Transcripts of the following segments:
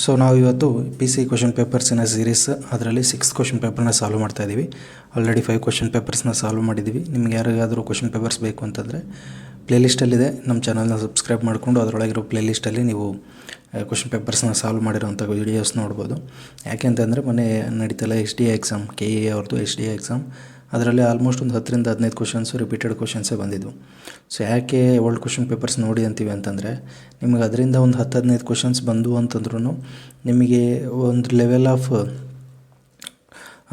So ನಾವು ಇವತ್ತು P C question ಪೇಪರ್ಸಿನ series ಅದರಲ್ಲಿ 6 ಕ್ವಶನ್ ಪೇಪರ್ನ ಸಾಲ್ವ್ ಮಾಡ್ತಾ ಇದ್ದೀವಿ. ಆಲ್ರೆಡಿ 5 ಕ್ವಶನ್ ಪೇಪರ್ಸ್ನ ಸಾಲ್ವ್ ಮಾಡಿದ್ದೀವಿ. ನಿಮ್ಗೆ ಯಾರಿಗಾದರೂ ಕ್ವಶನ್ ಪೇಪರ್ಸ್ ಬೇಕು ಅಂತಂದರೆ ಪ್ಲೇಲಿಸ್ಟಲ್ಲಿದೆ, ನಮ್ಮ ಚಾನಲ್ನ ಸಬ್ಸ್ಕ್ರೈಬ್ ಮಾಡಿಕೊಂಡು ಅದರೊಳಗಿರೋ ಪ್ಲೇಲಿಸ್ಟಲ್ಲಿ ನೀವು ಕ್ವಶನ್ ಪೇಪರ್ಸ್ನ ಸಾಲ್ವ್ ಮಾಡಿರೋಂಥ ವೀಡಿಯೋಸ್ ನೋಡ್ಬೋದು. ಯಾಕೆ ಅಂತಂದರೆ ಮೊನ್ನೆ ನಡೀತಲ್ಲ SDA ಎಕ್ಸಾಮ್, KA ಅವ್ರದ್ದು SDA ಎಕ್ಸಾಮ್, ಅದರಲ್ಲಿ ಆಲ್ಮೋಸ್ಟ್ ಒಂದು 10 ರಿಂದ 15 ಕ್ವಶನ್ಸು ರಿಪೀಟೆಡ್ ಕ್ವಶನ್ಸೇ ಬಂದಿದ್ವು. ಸೊ ಯಾಕೆ ಓಲ್ಡ್ ಕ್ವಶನ್ ಪೇಪರ್ಸ್ ನೋಡಿ ಅಂತೀವಿ ಅಂತಂದರೆ, ನಿಮಗೆ ಅದರಿಂದ ಒಂದು 10-15 ಕ್ವಶನ್ಸ್ ಬಂದು ಅಂತಂದ್ರೂ ನಿಮಗೆ ಒಂದು ಲೆವೆಲ್ ಆಫ್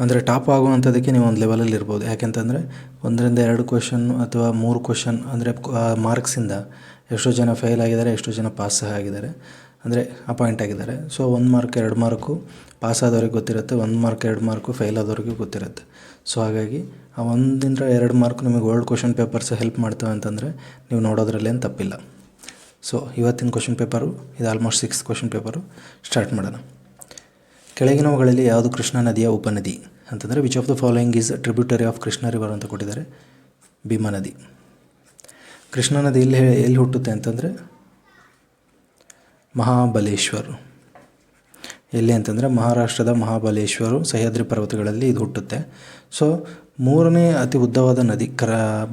ಅಂದರೆ ಟಾಪ್ ಆಗುವಂಥದ್ದಕ್ಕೆ ನೀವು ಒಂದು ಲೆವೆಲಲ್ಲಿ ಇರ್ಬೋದು. ಯಾಕೆಂತಂದರೆ 1-2 ಕ್ವಶನ್ ಅಥವಾ 3 ಕ್ವಶನ್ ಅಂದರೆ ಮಾರ್ಕ್ಸಿಂದ ಎಷ್ಟೋ ಜನ ಫೇಲ್ ಆಗಿದ್ದಾರೆ, ಎಷ್ಟೋ ಜನ ಪಾಸ್ ಆಗಿದ್ದಾರೆ, ಅಂದರೆ ಅಪಾಯಿಂಟ್ ಆಗಿದ್ದಾರೆ. ಸೊ 1 ಮಾರ್ಕ್ 2 ಮಾರ್ಕು ಪಾಸ್ ಆದವ್ರಿಗೆ ಗೊತ್ತಿರುತ್ತೆ, 1 ಮಾರ್ಕ್ 2 ಮಾರ್ಕು ಫೇಲ್ ಆದವ್ರಿಗೆ ಗೊತ್ತಿರುತ್ತೆ. ಸೊ ಹಾಗಾಗಿ ಆ 1-2 ಮಾರ್ಕ್ ನಿಮಗೆ ಓಲ್ಡ್ ಕ್ವಶನ್ ಪೇಪರ್ಸ್ ಹೆಲ್ಪ್ ಮಾಡ್ತವೆ ಅಂತಂದರೆ ನೀವು ನೋಡೋದ್ರಲ್ಲೇನು ತಪ್ಪಿಲ್ಲ. ಸೊ ಇವತ್ತಿನ ಕ್ವಶನ್ ಪೇಪರು ಇದು ಆಲ್ಮೋಸ್ಟ್ 6 ಕ್ವಶನ್ ಪೇಪರು. ಸ್ಟಾರ್ಟ್ ಮಾಡೋಣ. ಕೆಳಗಿನವುಗಳಲ್ಲಿ ಯಾವುದು ಕೃಷ್ಣಾ ನದಿಯ ಉಪನದಿ ಅಂತಂದರೆ which of the following is tributary of Krishna river ಅಂತ ಕೊಟ್ಟಿದ್ದಾರೆ. ಭೀಮಾ ನದಿ. ಕೃಷ್ಣಾ ನದಿ ಎಲ್ಲಿ ಹುಟ್ಟುತ್ತೆ ಅಂತಂದರೆ ಮಹಾಬಲೇಶ್ವರ್. ಎಲ್ಲಿ ಅಂತಂದರೆ ಮಹಾರಾಷ್ಟ್ರದ ಮಹಾಬಲೇಶ್ವರು ಸಹ್ಯಾದ್ರಿ ಪರ್ವತಗಳಲ್ಲಿ ಇದು ಹುಟ್ಟುತ್ತೆ. ಸೊ 3ನೇ ಅತಿ ಉದ್ದವಾದ ನದಿ,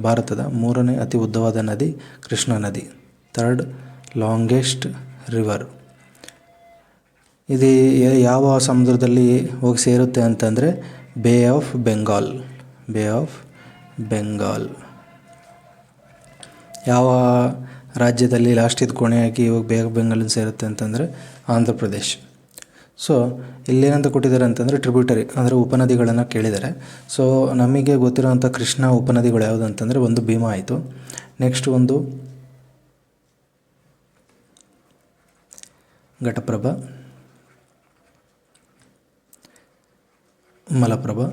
ಭಾರತದ 3ನೇ ಅತಿ ಉದ್ದವಾದ ನದಿ ಕೃಷ್ಣಾ ನದಿ, 3rd ಲಾಂಗೆಸ್ಟ್ ರಿವರ್. ಇದು ಯಾವ ಸಮುದ್ರದಲ್ಲಿ ಹೋಗಿ ಸೇರುತ್ತೆ ಅಂತಂದರೆ bay of Bengal. Bay of Bengal. ಯಾವ ರಾಜ್ಯದಲ್ಲಿ ಲಾಸ್ಟ್ ಇದು ಕೊನೆಯಾಗಿ ಇವಾಗ ಬೇ ಆಫ್ ಬೆಂಗಾಲಲ್ಲಿ ಸೇರುತ್ತೆ ಅಂತಂದರೆ ಆಂಧ್ರ ಪ್ರದೇಶ್. ಸೊ ಇಲ್ಲೇನಂತ ಕೊಟ್ಟಿದ್ದಾರೆ ಅಂತಂದರೆ ಟ್ರಿಬ್ಯೂಟರಿ ಅಂದರೆ ಉಪನದಿಗಳನ್ನು ಕೇಳಿದ್ದಾರೆ. ಸೊ ನಮಗೆ ಗೊತ್ತಿರೋಂಥ ಕೃಷ್ಣಾ ಉಪನದಿಗಳು ಯಾವುದು ಅಂತಂದರೆ ಒಂದು ಭೀಮಾ ಆಯಿತು, ನೆಕ್ಸ್ಟ್ ಒಂದು ಘಟಪ್ರಭಾ, ಮಲಪ್ರಭಾ,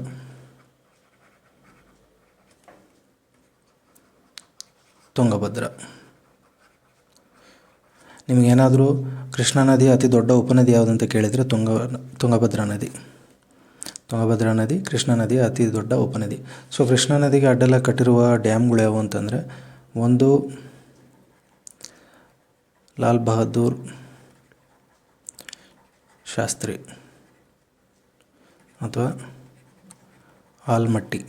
ತುಂಗಭದ್ರಾ. ನಿಮಗೇನಾದರೂ ಕೃಷ್ಣಾ ನದಿಯ ಅತಿ ದೊಡ್ಡ ಉಪನದಿ ಯಾವುದಂತ ಕೇಳಿದರೆ ತುಂಗಭದ್ರಾ ನದಿ. ತುಂಗಭದ್ರಾ ನದಿ ಕೃಷ್ಣಾ ನದಿಯ ಅತಿ ದೊಡ್ಡ ಉಪನದಿ. ಸೊ ಕೃಷ್ಣಾ ನದಿಗೆ ಅಡ್ಡಲ ಕಟ್ಟಿರುವ ಡ್ಯಾಮ್ಗಳು ಯಾವುವು ಅಂತಂದರೆ ಒಂದು ಲಾಲ್ ಬಹದ್ದೂರ್ ಶಾಸ್ತ್ರಿ ಅಥವಾ ಆಲ್ಮಟ್ಟಿ.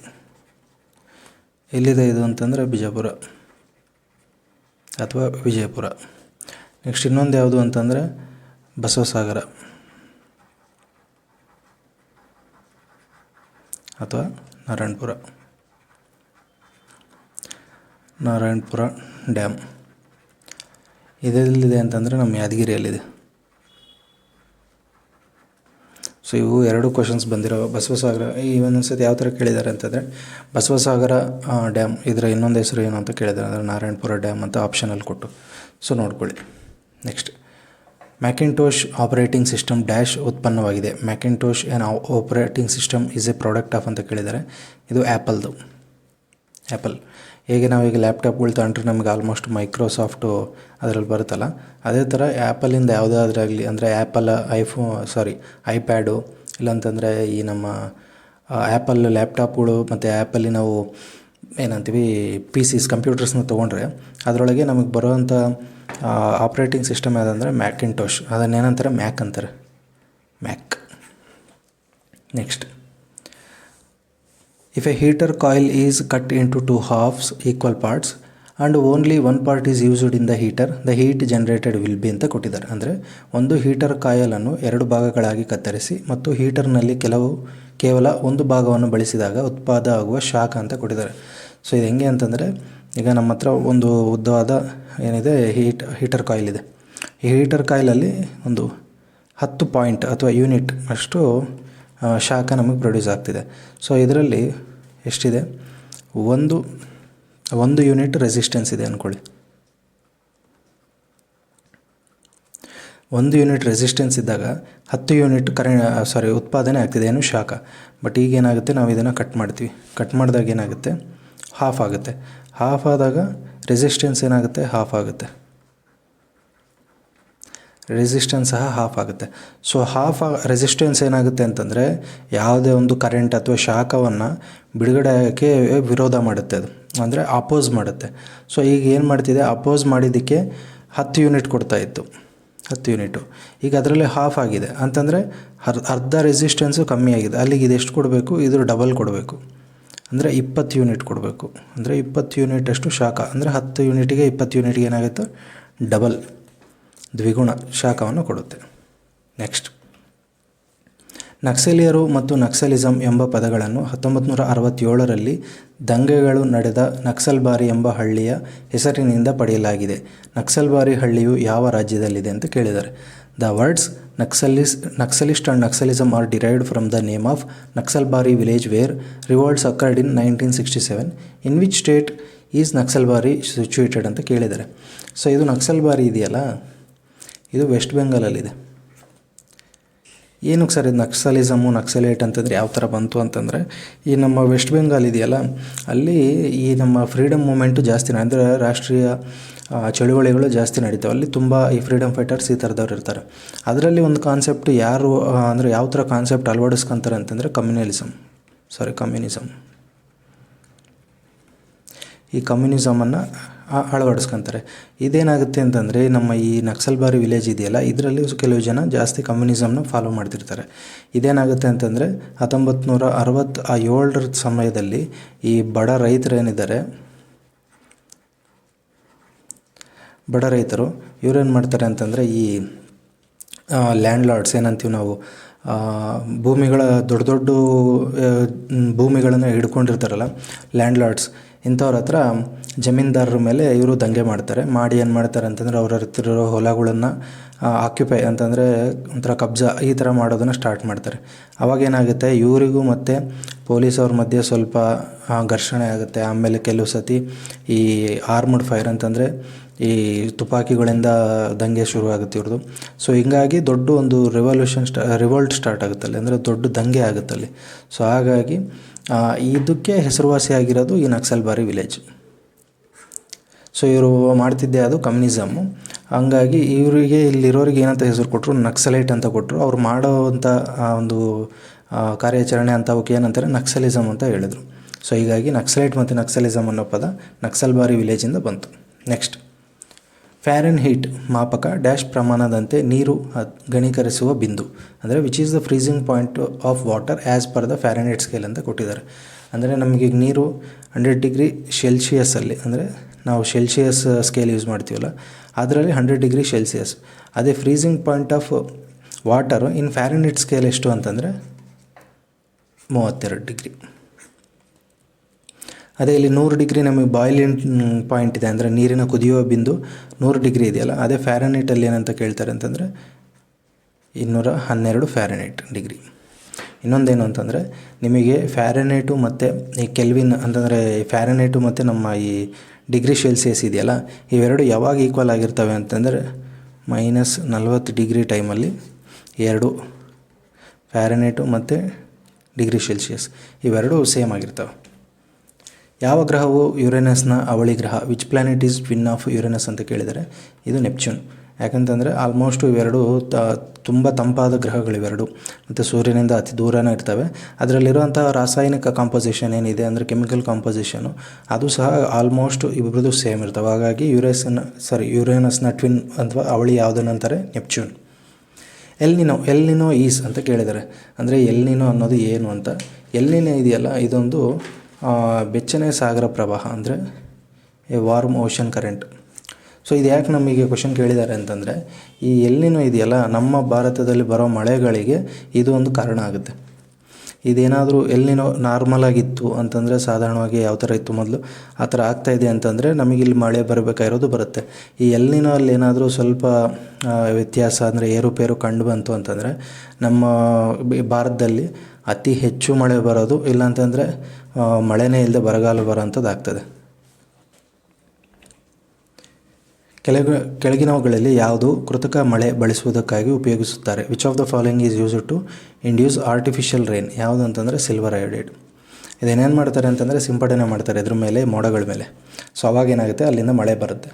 ಎಲ್ಲಿದೆ ಇದು ಅಂತಂದರೆ ಬಿಜಾಪುರ ಅಥವಾ ವಿಜಯಪುರ. ನೆಕ್ಸ್ಟ್ ಇನ್ನೊಂದು ಯಾವುದು ಅಂತಂದರೆ ಬಸವಸಾಗರ ಅಥವಾ ನಾರಾಯಣಪುರ ಡ್ಯಾಮ್. ಇದೆಲ್ಲಿದೆ ಅಂತಂದರೆ ನಮ್ಮ ಯಾದಗಿರಿಯಲ್ಲಿದೆ. ಸೊ ಇವು 2 ಕ್ವಶನ್ಸ್ ಬಂದಿರೋ. ಬಸವಸಾಗರ ಈ ಒಂದೊಂದು ಸತಿ ಯಾವ ಥರ ಕೇಳಿದ್ದಾರೆ ಅಂತಂದರೆ ಬಸವಸಾಗರ ಡ್ಯಾಮ್ ಇದರ ಇನ್ನೊಂದು ಹೆಸರು ಏನು ಅಂತ ಕೇಳಿದ್ದಾರೆ, ಅಂದರೆ ನಾರಾಯಣಪುರ ಡ್ಯಾಮ್ ಅಂತ ಆಪ್ಷನಲ್ಲಿ ಕೊಟ್ಟು. ಸೊ ನೋಡ್ಕೊಳ್ಳಿ. Next Macintosh operating system dash ಉತ್ಪನ್ನವಾಗಿದೆ. Macintosh an operating system is a product of ಅಂತ ಕೇಳಿದ್ದಾರೆ. ಇದು ಆ್ಯಪಲ್ದು. ಆ್ಯಪಲ್ ಹೇಗೆ ನಾವೀಗ ಲ್ಯಾಪ್ಟಾಪ್ಗಳು ತಗೊಂಡ್ರೆ ನಮಗೆ ಆಲ್ಮೋಸ್ಟ್ ಮೈಕ್ರೋಸಾಫ್ಟು ಅದರಲ್ಲಿ ಬರುತ್ತಲ್ಲ, ಅದೇ ಥರ ಆ್ಯಪಲಿಂದ ಯಾವುದಾದ್ರಾಗಲಿ ಅಂದರೆ ಐಪ್ಯಾಡು ಇಲ್ಲಾಂತಂದರೆ ಈ ನಮ್ಮ ಆ್ಯಪಲ್ ಲ್ಯಾಪ್ಟಾಪ್ಗಳು ಮತ್ತು ಆ್ಯಪಲ್ಲಿ ನಾವು ಏನಂತೀವಿ PCs ಕಂಪ್ಯೂಟರ್ಸ್ನ ತೊಗೊಂಡ್ರೆ ಅದರೊಳಗೆ ನಮಗೆ ಬರೋವಂಥ ಆಪ್ರೇಟಿಂಗ್ ಸಿಸ್ಟಮ್ ಯಾವುದಂದರೆ ಮ್ಯಾಕಿಂಟೋಶ್. ಅದನ್ನೇನಂತಾರೆ ಮ್ಯಾಕ್ ಅಂತಾರೆ, Mac. Next if a heater coil is cut into 2 halves equal parts and only 1 part is used in the heater, the heat generated will be ಅಂತ ಕೊಟ್ಟಿದ್ದಾರೆ. ಅಂದರೆ ಒಂದು ಹೀಟರ್ ಕಾಯಿಲನ್ನು 2 ಭಾಗಗಳಾಗಿ ಕತ್ತರಿಸಿ ಮತ್ತು ಹೀಟರ್ನಲ್ಲಿ ಕೇವಲ ಒಂದು ಭಾಗವನ್ನು ಬಳಸಿದಾಗ ಉತ್ಪಾದ ಆಗುವ ಶಾಖ ಅಂತ ಕೊಟ್ಟಿದ್ದಾರೆ. ಸೊ ಇದು ಹೆಂಗೆ ಅಂತಂದರೆ ಈಗ ನಮ್ಮ ಹತ್ರ ಒಂದು ಉದ್ದವಾದ ಏನಿದೆ ಹೀಟರ್ ಕಾಯಿಲ್ ಇದೆ. ಈ ಹೀಟರ್ ಕಾಯಿಲಲ್ಲಿ ಒಂದು 10 ಪಾಯಿಂಟ್ ಅಥವಾ ಯೂನಿಟ್ ಅಷ್ಟು ಶಾಖ ನಮಗೆ ಪ್ರೊಡ್ಯೂಸ್ ಆಗ್ತಿದೆ. ಸೊ ಇದರಲ್ಲಿ ಎಷ್ಟಿದೆ, ಒಂದು ಯೂನಿಟ್ ರೆಸಿಸ್ಟೆನ್ಸ್ ಇದೆ ಅಂದ್ಕೊಳ್ಳಿ. 1 ಯೂನಿಟ್ ರೆಸಿಸ್ಟೆನ್ಸ್ ಇದ್ದಾಗ 10 ಯೂನಿಟ್ ಉತ್ಪಾದನೆ ಆಗ್ತಿದೆ, ಏನು ಶಾಖ. ಬಟ್ ಈಗೇನಾಗುತ್ತೆ, ನಾವು ಇದನ್ನು ಕಟ್ ಮಾಡ್ತೀವಿ. ಕಟ್ ಮಾಡಿದಾಗ ಏನಾಗುತ್ತೆ, ಹಾಫ್ ಆಗುತ್ತೆ. ಹಾಫ್ ಆದಾಗ ರೆಸಿಸ್ಟೆನ್ಸ್ ಏನಾಗುತ್ತೆ, ಹಾಫ್ ಆಗುತ್ತೆ. ರೆಸಿಸ್ಟೆನ್ಸ್ ಸಹ ಹಾಫ್ ಆಗುತ್ತೆ. ಸೊ ರೆಸಿಸ್ಟೆನ್ಸ್ ಏನಾಗುತ್ತೆ ಅಂತಂದರೆ ಯಾವುದೇ ಒಂದು ಕರೆಂಟ್ ಅಥವಾ ಶಾಖವನ್ನು ಬಿಡುಗಡೆಗೆ ವಿರೋಧ ಮಾಡುತ್ತೆ, ಅದು ಅಂದರೆ ಅಪೋಸ್ ಮಾಡುತ್ತೆ. ಸೊ ಈಗ ಏನು ಮಾಡ್ತಿದೆ, ಅಪೋಸ್ ಮಾಡಿದ್ದಕ್ಕೆ 10 ಯೂನಿಟ್ ಕೊಡ್ತಾಯಿತ್ತು. 10 ಯೂನಿಟು. ಈಗ ಅದರಲ್ಲಿ ಹಾಫ್ ಆಗಿದೆ ಅಂತಂದರೆ ಅರ್ಧ ರೆಸಿಸ್ಟೆನ್ಸು ಕಮ್ಮಿ ಆಗಿದೆ. ಅಲ್ಲಿಗೆ ಇದೆಷ್ಟು ಕೊಡಬೇಕು, ಇದು ಡಬಲ್ ಕೊಡಬೇಕು, ಅಂದರೆ 20 ಯೂನಿಟ್ ಕೊಡಬೇಕು. ಅಂದರೆ 20 ಯೂನಿಟಷ್ಟು ಶಾಖ, ಅಂದರೆ 10 ಯೂನಿಟಿಗೆ 20 ಯೂನಿಟ್ಗೆ ಏನಾಗುತ್ತೆ, ಡಬಲ್ ದ್ವಿಗುಣ ಶಾಖವನ್ನು ಕೊಡುತ್ತೆ. ನೆಕ್ಸ್ಟ್, ನಕ್ಸಲೀಯರು ಮತ್ತು ನಕ್ಸಲಿಸಮ್ ಎಂಬ ಪದಗಳನ್ನು 1967ರಲ್ಲಿ ದಂಗೆಗಳು ನಡೆದ ನಕ್ಸಲ್ಬಾರಿ ಎಂಬ ಹಳ್ಳಿಯ ಹೆಸರಿನಿಂದ ಪಡೆಯಲಾಗಿದೆ. ನಕ್ಸಲ್ಬಾರಿ ಹಳ್ಳಿಯು ಯಾವ ರಾಜ್ಯದಲ್ಲಿದೆ ಅಂತ ಕೇಳಿದ್ದಾರೆ. The words naxalist and naxalism are derived from the name of Naxalbari village where revolts occurred in 1967. In which state is Naxalbari situated ಅಂತ ಕೇಳಿದ್ದಾರೆ. ಸೊ ಇದು ನಕ್ಸಲ್ಬಾರಿ ಇದೆಯಲ್ಲ, ಇದು ವೆಸ್ಟ್ ಬೆಂಗಾಲಲ್ಲಿದೆ. ಏನಕ್ಕೆ ಸರ್ ಇದು ನಕ್ಸಲಿಸಮು ನಕ್ಸಲೇಟ್ ಅಂತಂದರೆ ಯಾವ ಥರ ಬಂತು ಅಂತಂದರೆ, ಈ ನಮ್ಮ ವೆಸ್ಟ್ ಬೆಂಗಾಲ್ ಇದೆಯಲ್ಲ, ಅಲ್ಲಿ ಈ ನಮ್ಮ ಫ್ರೀಡಮ್ ಮೂಮೆಂಟು ಜಾಸ್ತಿ, ಅಂದರೆ ರಾಷ್ಟ್ರೀಯ ಚಳುವಳಿಗಳು ಜಾಸ್ತಿ ನಡೀತಾವೆ. ಅಲ್ಲಿ ತುಂಬ ಈ ಫ್ರೀಡಮ್ ಫೈಟರ್ಸ್ ಈ ಥರದವ್ರು ಇರ್ತಾರೆ. ಅದರಲ್ಲಿ ಒಂದು ಕಾನ್ಸೆಪ್ಟ್ ಯಾರು ಅಂದರೆ ಯಾವ ಥರ ಕಾನ್ಸೆಪ್ಟ್ ಅಳವಡಿಸ್ಕೊತಾರೆ ಅಂತಂದರೆ ಕಮ್ಯುನಿಸಮ್. ಈ ಕಮ್ಯುನಿಸಮನ್ನು ಅಳವಡಿಸ್ಕೊತಾರೆ. ಇದೇನಾಗುತ್ತೆ ಅಂತಂದರೆ, ನಮ್ಮ ಈ ನಕ್ಸಲ್ಬಾರಿ ವಿಲೇಜ್ ಇದೆಯಲ್ಲ, ಇದರಲ್ಲಿ ಕೆಲವು ಜನ ಜಾಸ್ತಿ ಕಮ್ಯುನಿಸಮ್ನ ಫಾಲೋ ಮಾಡ್ತಿರ್ತಾರೆ. ಇದೇನಾಗುತ್ತೆ ಅಂತಂದರೆ 1967 ಸಮಯದಲ್ಲಿ ಈ ಬಡ ರೈತರು ಇವ್ರೇನು ಮಾಡ್ತಾರೆ ಅಂತಂದರೆ, ಈ ಲ್ಯಾಂಡ್ ಲಾರ್ಡ್ಸ್ ಏನಂತೀವಿ ನಾವು, ಭೂಮಿಗಳ ದೊಡ್ಡ ಭೂಮಿಗಳನ್ನು ಹಿಡ್ಕೊಂಡಿರ್ತಾರಲ್ಲ ಲ್ಯಾಂಡ್ ಲಾರ್ಡ್ಸ್, ಇಂಥವ್ರ ಹತ್ರ ಜಮೀನ್ದಾರರ ಮೇಲೆ ಇವರು ದಂಗೆ ಮಾಡಿ ಏನು ಮಾಡ್ತಾರೆ ಅಂತಂದರೆ, ಅವ್ರ ಹತ್ತಿರೋ ಹೊಲಗಳನ್ನು ಆಕ್ಯುಪೈ ಅಂತಂದರೆ ಒಂಥರ ಕಬ್ಜಾ ಈ ಥರ ಮಾಡೋದನ್ನು ಸ್ಟಾರ್ಟ್ ಮಾಡ್ತಾರೆ. ಅವಾಗೇನಾಗುತ್ತೆ, ಇವರಿಗೂ ಮತ್ತು ಪೊಲೀಸವ್ರ ಮಧ್ಯೆ ಸ್ವಲ್ಪ ಘರ್ಷಣೆ ಆಗುತ್ತೆ. ಆಮೇಲೆ ಕೆಲವು ಸತಿ ಈ ಆರ್ಮ್ಡ್ ಫೈರ್ ಅಂತಂದರೆ ಈ ತುಪಾಕಿಗಳಿಂದ ದಂಗೆ ಶುರುವಾಗುತ್ತೆ ಇವ್ರದ್ದು. ಸೊ ಹಿಂಗಾಗಿ ದೊಡ್ಡ ಒಂದು ರಿವೋಲ್ಟ್ ಸ್ಟಾರ್ಟ್ ಆಗುತ್ತಲ್ಲಿ, ಅಂದರೆ ದೊಡ್ಡ ದಂಗೆ ಆಗುತ್ತಲ್ಲಿ. ಸೊ ಹಾಗಾಗಿ ಇದಕ್ಕೆ ಹೆಸರುವಾಸಿಯಾಗಿರೋದು ಈ ನಕ್ಸಲ್ಬಾರಿ ವಿಲೇಜ್. ಸೊ ಇವರು ಮಾಡ್ತಿದ್ದೆ ಅದು ಕಮ್ಯುನಿಸಮ್ಮು. ಹಂಗಾಗಿ ಇವರಿಗೆ ಇಲ್ಲಿರೋರಿಗೆ ಏನಂತ ಹೆಸರು ಕೊಟ್ಟರು, ನಕ್ಸಲೈಟ್ ಅಂತ ಕೊಟ್ಟರು. ಅವ್ರು ಮಾಡೋವಂಥ ಒಂದು ಕಾರ್ಯಾಚರಣೆ ಅಂತ ಅವಕ್ಕೆ ಏನಂತಾರೆ, ನಕ್ಸಲಿಸಮ್ ಅಂತ ಹೇಳಿದರು. ಸೊ ಹೀಗಾಗಿ ನಕ್ಸಲೈಟ್ ಮತ್ತು ನಕ್ಸಲಿಸಮ್ ಅನ್ನೋ ಪದ ನಕ್ಸಲ್ಬಾರಿ ವಿಲೇಜಿಂದ ಬಂತು. ನೆಕ್ಸ್ಟ್, ಫ್ಯಾರೆನ್ಹೀಟ್ ಮಾಪಕ ಡ್ಯಾಶ್ ಪ್ರಮಾಣದಂತೆ ನೀರು ಘನೀಕರಿಸುವ ಬಿಂದು, ಅಂದರೆ which is the freezing point of water as per the Fahrenheit scale ಅಂತ ಕೊಟ್ಟಿದ್ದಾರೆ. ಅಂದರೆ ನಮಗೆ ನೀರು 100 ಡಿಗ್ರಿ ಸೆಲ್ಸಿಯಸ್ಸಲ್ಲಿ, ಅಂದರೆ ನಾವು ಸೆಲ್ಸಿಯಸ್ ಸ್ಕೇಲ್ ಯೂಸ್ ಮಾಡ್ತೀವಲ್ಲ, ಅದರಲ್ಲಿ 100 ಡಿಗ್ರಿ ಸೆಲ್ಸಿಯಸ್. ಅದೇ freezing point of water in Fahrenheit scale ಎಷ್ಟು ಅಂತಂದರೆ 32 ಡಿಗ್ರಿ. ಅದೇ ಇಲ್ಲಿ 100 ಡಿಗ್ರಿ ನಮಗೆ ಬಾಯ್ಲಿಂಗ್ ಪಾಯಿಂಟ್ ಇದೆ, ಅಂದರೆ ನೀರಿನ ಕುದಿಯುವ ಬಿಂದು 100 ಡಿಗ್ರಿ ಇದೆಯಲ್ಲ, ಅದೇ ಫ್ಯಾರೆನ್ಹೀಟಲ್ಲಿ ಏನಂತ ಕೇಳ್ತಾರೆ ಅಂತಂದರೆ 212 ಫ್ಯಾರೆನ್ಹೀಟ್ ಡಿಗ್ರಿ. ಇನ್ನೊಂದೇನು ಅಂತಂದರೆ, ನಿಮಗೆ ಫ್ಯಾರೆನ್ಹೀಟು ಮತ್ತು ಈ ಕೆಲ್ವಿನ್ ಅಂತಂದರೆ ಫ್ಯಾರೆನ್ಹೀಟು ಮತ್ತು ನಮ್ಮ ಈ ಡಿಗ್ರಿ ಸೆಲ್ಸಿಯಸ್ ಇದೆಯಲ್ಲ, ಇವೆರಡು ಯಾವಾಗ ಈಕ್ವಲ್ ಆಗಿರ್ತವೆ ಅಂತಂದರೆ -40 ಡಿಗ್ರಿ ಟೈಮಲ್ಲಿ 2 ಫ್ಯಾರೆನ್ಹೀಟು ಮತ್ತು ಡಿಗ್ರಿ ಸೆಲ್ಸಿಯಸ್ ಇವೆರಡು ಸೇಮ್ ಆಗಿರ್ತವೆ. ಯಾವ ಗ್ರಹವು ಯುರೇನಸ್ನ ಅವಳಿ ಗ್ರಹ, which planet is twin of Uranus ಅಂತ ಕೇಳಿದರೆ ಇದು ನೆಪ್ಚೂನ್. ಯಾಕಂತಂದರೆ ಆಲ್ಮೋಸ್ಟು ಇವೆರಡು ತುಂಬ ತಂಪಾದ ಗ್ರಹಗಳಿವೆರಡು, ಮತ್ತು ಸೂರ್ಯನಿಂದ ಅತಿ ದೂರನೇ ಇರ್ತವೆ. ಅದರಲ್ಲಿರುವಂಥ ರಾಸಾಯನಿಕ ಕಾಂಪೋಸಿಷನ್ ಏನಿದೆ ಅಂದರೆ ಕೆಮಿಕಲ್ ಕಾಂಪೋಸಿಷನು, ಅದು ಸಹ ಆಲ್ಮೋಸ್ಟ್ ಇಬ್ಬರದು ಸೇಮ್ ಇರ್ತವೆ. ಹಾಗಾಗಿ ಯುರೇನಸ್ನ ಟ್ವಿನ್ ಅಥವಾ ಅವಳಿ ಯಾವುದನ್ನಂತಾರೆ, ನೆಪ್ಚೂನ್. ಎಲ್ನಿನೋ ಈಸ್ ಅಂತ ಕೇಳಿದ್ದಾರೆ. ಅಂದರೆ ಎಲ್ನಿನೋ ಅನ್ನೋದು ಏನು ಅಂತ. ಎಲ್ನಿನೋ ಇದೆಯಲ್ಲ, ಇದೊಂದು ಬೆಚ್ಚನೆಯ ಸಾಗರ ಪ್ರವಾಹ, ಅಂದರೆ A warm ocean current. So ಇದು ಯಾಕೆ ನಮಗೆ ಕ್ವಶನ್ ಕೇಳಿದ್ದಾರೆ ಅಂತಂದರೆ, ಈ ಎಲ್ನಿನೋ ಇದೆಯಲ್ಲ, ನಮ್ಮ ಭಾರತದಲ್ಲಿ ಬರೋ ಮಳೆಗಳಿಗೆ ಇದು ಒಂದು ಕಾರಣ ಆಗುತ್ತೆ. ಇದೇನಾದರೂ ಎಲ್ನಿನೋ ನಾರ್ಮಲ್ ಆಗಿತ್ತು ಅಂತಂದರೆ, ಸಾಧಾರಣವಾಗಿ ಯಾವ ಥರ ಇತ್ತು ಮೊದಲು ಆ ಥರ ಆಗ್ತಾಯಿದೆ ಅಂತಂದರೆ ನಮಗಿಲ್ಲಿ ಮಳೆ ಬರಬೇಕಾಗಿರೋದು ಬರುತ್ತೆ. ಈ ಎಲ್ನಿನೋ ಅಲ್ಲಿ ಏನಾದರೂ ಸ್ವಲ್ಪ ವ್ಯತ್ಯಾಸ ಅಂದರೆ ಏರುಪೇರು ಕಂಡು ಬಂತು ಅಂತಂದರೆ ನಮ್ಮ ಭಾರತದಲ್ಲಿ ಅತಿ ಹೆಚ್ಚು ಮಳೆ ಬರೋದು, ಇಲ್ಲಾಂತಂದರೆ ಮಳೆನೇ ಇಲ್ಲದೆ ಬರಗಾಲ ಬರೋಂಥದ್ದು ಆಗ್ತದೆ. ಕೆಳಗಿನವುಗಳಲ್ಲಿ ಯಾವುದು ಕೃತಕ ಮಳೆ ಬಳಸುವುದಕ್ಕಾಗಿ ಉಪಯೋಗಿಸುತ್ತಾರೆ? Which of the following is used to induce artificial rain? ಯಾವುದು ಅಂತಂದರೆ ಸಿಲ್ವರ್ ಅಯೋಡೈಡ್. ಇದೇನೇನು ಮಾಡ್ತಾರೆ ಅಂತಂದರೆ ಸಿಂಪಡಣೆ ಮಾಡ್ತಾರೆ ಇದ್ರ ಮೇಲೆ, ಮೋಡಗಳ ಮೇಲೆ. ಸೊ ಅವಾಗೇನಾಗುತ್ತೆ, ಅಲ್ಲಿಂದ ಮಳೆ ಬರುತ್ತೆ.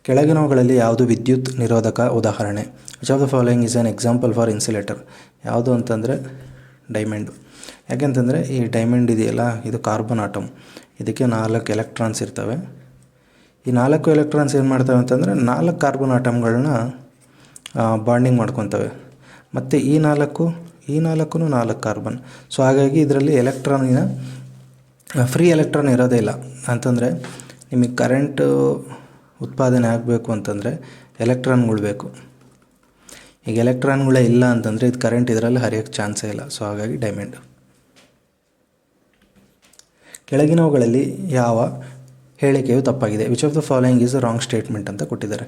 ಕೆಳಗಿನವುಗಳಲ್ಲಿ ಯಾವುದು ವಿದ್ಯುತ್ ನಿರೋಧಕ ಉದಾಹರಣೆ? Which of the following is an example for insulator? ಯಾವುದು ಅಂತಂದರೆ ಡೈಮಂಡು. ಯಾಕೆಂತಂದರೆ ಈ ಡೈಮಂಡ್ ಇದೆಯಲ್ಲ, ಇದು ಕಾರ್ಬನ್ ಆಟಮ್, ಇದಕ್ಕೆ 4 ಎಲೆಕ್ಟ್ರಾನ್ಸ್ ಇರ್ತವೆ. ಈ 4 ಎಲೆಕ್ಟ್ರಾನ್ಸ್ ಏನು ಮಾಡ್ತವೆ ಅಂತಂದರೆ 4 ಕಾರ್ಬನ್ ಆಟಮ್ಗಳನ್ನ ಬಾಂಡಿಂಗ್ ಮಾಡ್ಕೊತವೆ. ಮತ್ತು ಈ ನಾಲ್ಕು 4 ಕಾರ್ಬನ್. ಸೊ ಹಾಗಾಗಿ ಇದರಲ್ಲಿ ಎಲೆಕ್ಟ್ರಾನಿನ ಫ್ರೀ ಎಲೆಕ್ಟ್ರಾನ್ ಇರೋದೇ ಇಲ್ಲ. ಅಂತಂದರೆ ನಿಮಗೆ ಕರೆಂಟು ಉತ್ಪಾದನೆ ಆಗಬೇಕು ಅಂತಂದರೆ ಎಲೆಕ್ಟ್ರಾನ್ಗಳು ಬೇಕು. ಈಗ ಎಲೆಕ್ಟ್ರಾನ್ಗಳೇ ಇಲ್ಲ ಅಂತಂದರೆ ಇದು ಕರೆಂಟ್ ಇದರಲ್ಲಿ ಹರಿಯೋಕ್ಕೆ ಚಾನ್ಸೇ ಇಲ್ಲ. ಸೊ ಹಾಗಾಗಿ ಡೈಮಂಡ್. ಕೆಳಗಿನವುಗಳಲ್ಲಿ ಯಾವ ಹೇಳಿಕೆಯು ತಪ್ಪಾಗಿದೆ? Which of the following is a wrong statement ಅಂತ ಕೊಟ್ಟಿದ್ದಾರೆ.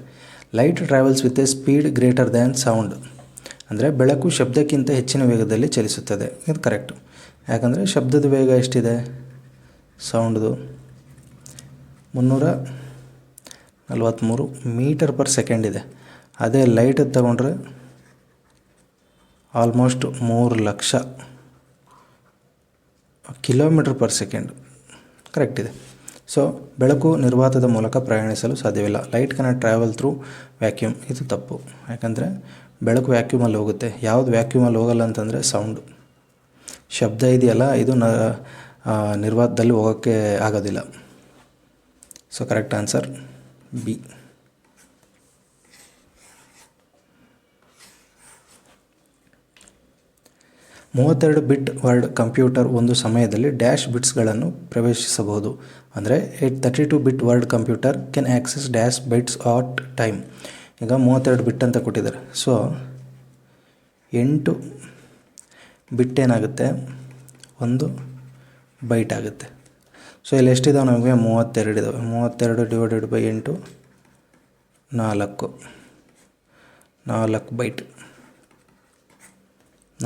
Light travels with A speed greater than sound. ಅಂದರೆ ಬೆಳಕು ಶಬ್ದಕ್ಕಿಂತ ಹೆಚ್ಚಿನ ವೇಗದಲ್ಲಿ ಚಲಿಸುತ್ತದೆ. ಇದು ಕರೆಕ್ಟು. ಯಾಕಂದರೆ ಶಬ್ದದ ವೇಗ ಎಷ್ಟಿದೆ? ಸೌಂಡ್ದು 343 ಮೀಟರ್ ಪರ್ ಸೆಕೆಂಡ್ ಇದೆ. ಅದೇ ಲೈಟದ್ದು ತಗೊಂಡ್ರೆ almost 3 lakh kilometre per second. Correct ಇದೆ. ಸೊ ಬೆಳಕು ನಿರ್ವಾತದ ಮೂಲಕ ಪ್ರಯಾಣಿಸಲು ಸಾಧ್ಯವಿಲ್ಲ. Light cannot travel through vacuum. ಇದು ತಪ್ಪು. ಯಾಕಂದರೆ ಬೆಳಕು ವ್ಯಾಕ್ಯೂಮಲ್ಲಿ ಹೋಗುತ್ತೆ. ಯಾವುದು ವ್ಯಾಕ್ಯೂಮಲ್ಲಿ ಹೋಗಲ್ಲ ಅಂತಂದರೆ ಸೌಂಡು. ಶಬ್ದ ಇದೆಯಲ್ಲ, ಇದು ನಿರ್ವಾತದಲ್ಲಿ ಹೋಗೋಕ್ಕೆ ಆಗೋದಿಲ್ಲ. So correct answer B. $32 bit word computer ಒಂದು ಸಮಯದಲ್ಲಿ ಡ್ಯಾಶ್ ಬಿಟ್ಸ್ಗಳನ್ನು ಪ್ರವೇಶಿಸಬಹುದು. ಅಂದರೆ 32 bit word computer can access dash bytes at time. ಈಗ 32 ಬಿಟ್ ಅಂತ ಕೊಟ್ಟಿದ್ದಾರೆ. ಸೊ 8 ಬಿಟ್ ಏನಾಗುತ್ತೆ? 1 ಬೈಟ್ ಆಗುತ್ತೆ. ಸೊ ಇಲ್ಲಿ ಎಷ್ಟಿದಾವೆ ನಮಗೆ? 32 ಇದ್ದಾವೆ. 32 divided by 8 4 byte.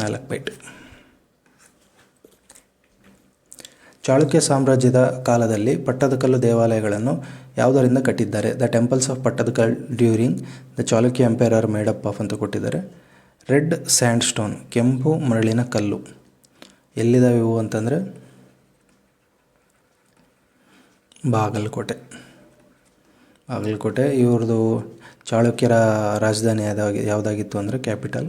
4 byte. Chalukya ಸಾಮ್ರಾಜ್ಯದ ಕಾಲದಲ್ಲಿ ಪಟ್ಟದಕಲ್ಲು ದೇವಾಲಯಗಳನ್ನು ಯಾವುದರಿಂದ ಕಟ್ಟಿದ್ದಾರೆ? The temples of Pattadakal during the Chalukya empire are made up of ಅಂತ ಕೊಟ್ಟಿದ್ದಾರೆ. ರೆಡ್ ಸ್ಯಾಂಡ್ ಸ್ಟೋನ್, ಕೆಂಪು ಮರಳಿನ ಕಲ್ಲು. ಎಲ್ಲಿದ್ದಾವೆ ಇವು ಅಂತಂದರೆ ಬಾಗಲಕೋಟೆ. ಇವ್ರದ್ದು ಚಾಳುಕ್ಯರ ರಾಜಧಾನಿ ಯಾವುದಾಗಿತ್ತು ಅಂದರೆ ಕ್ಯಾಪಿಟಲ್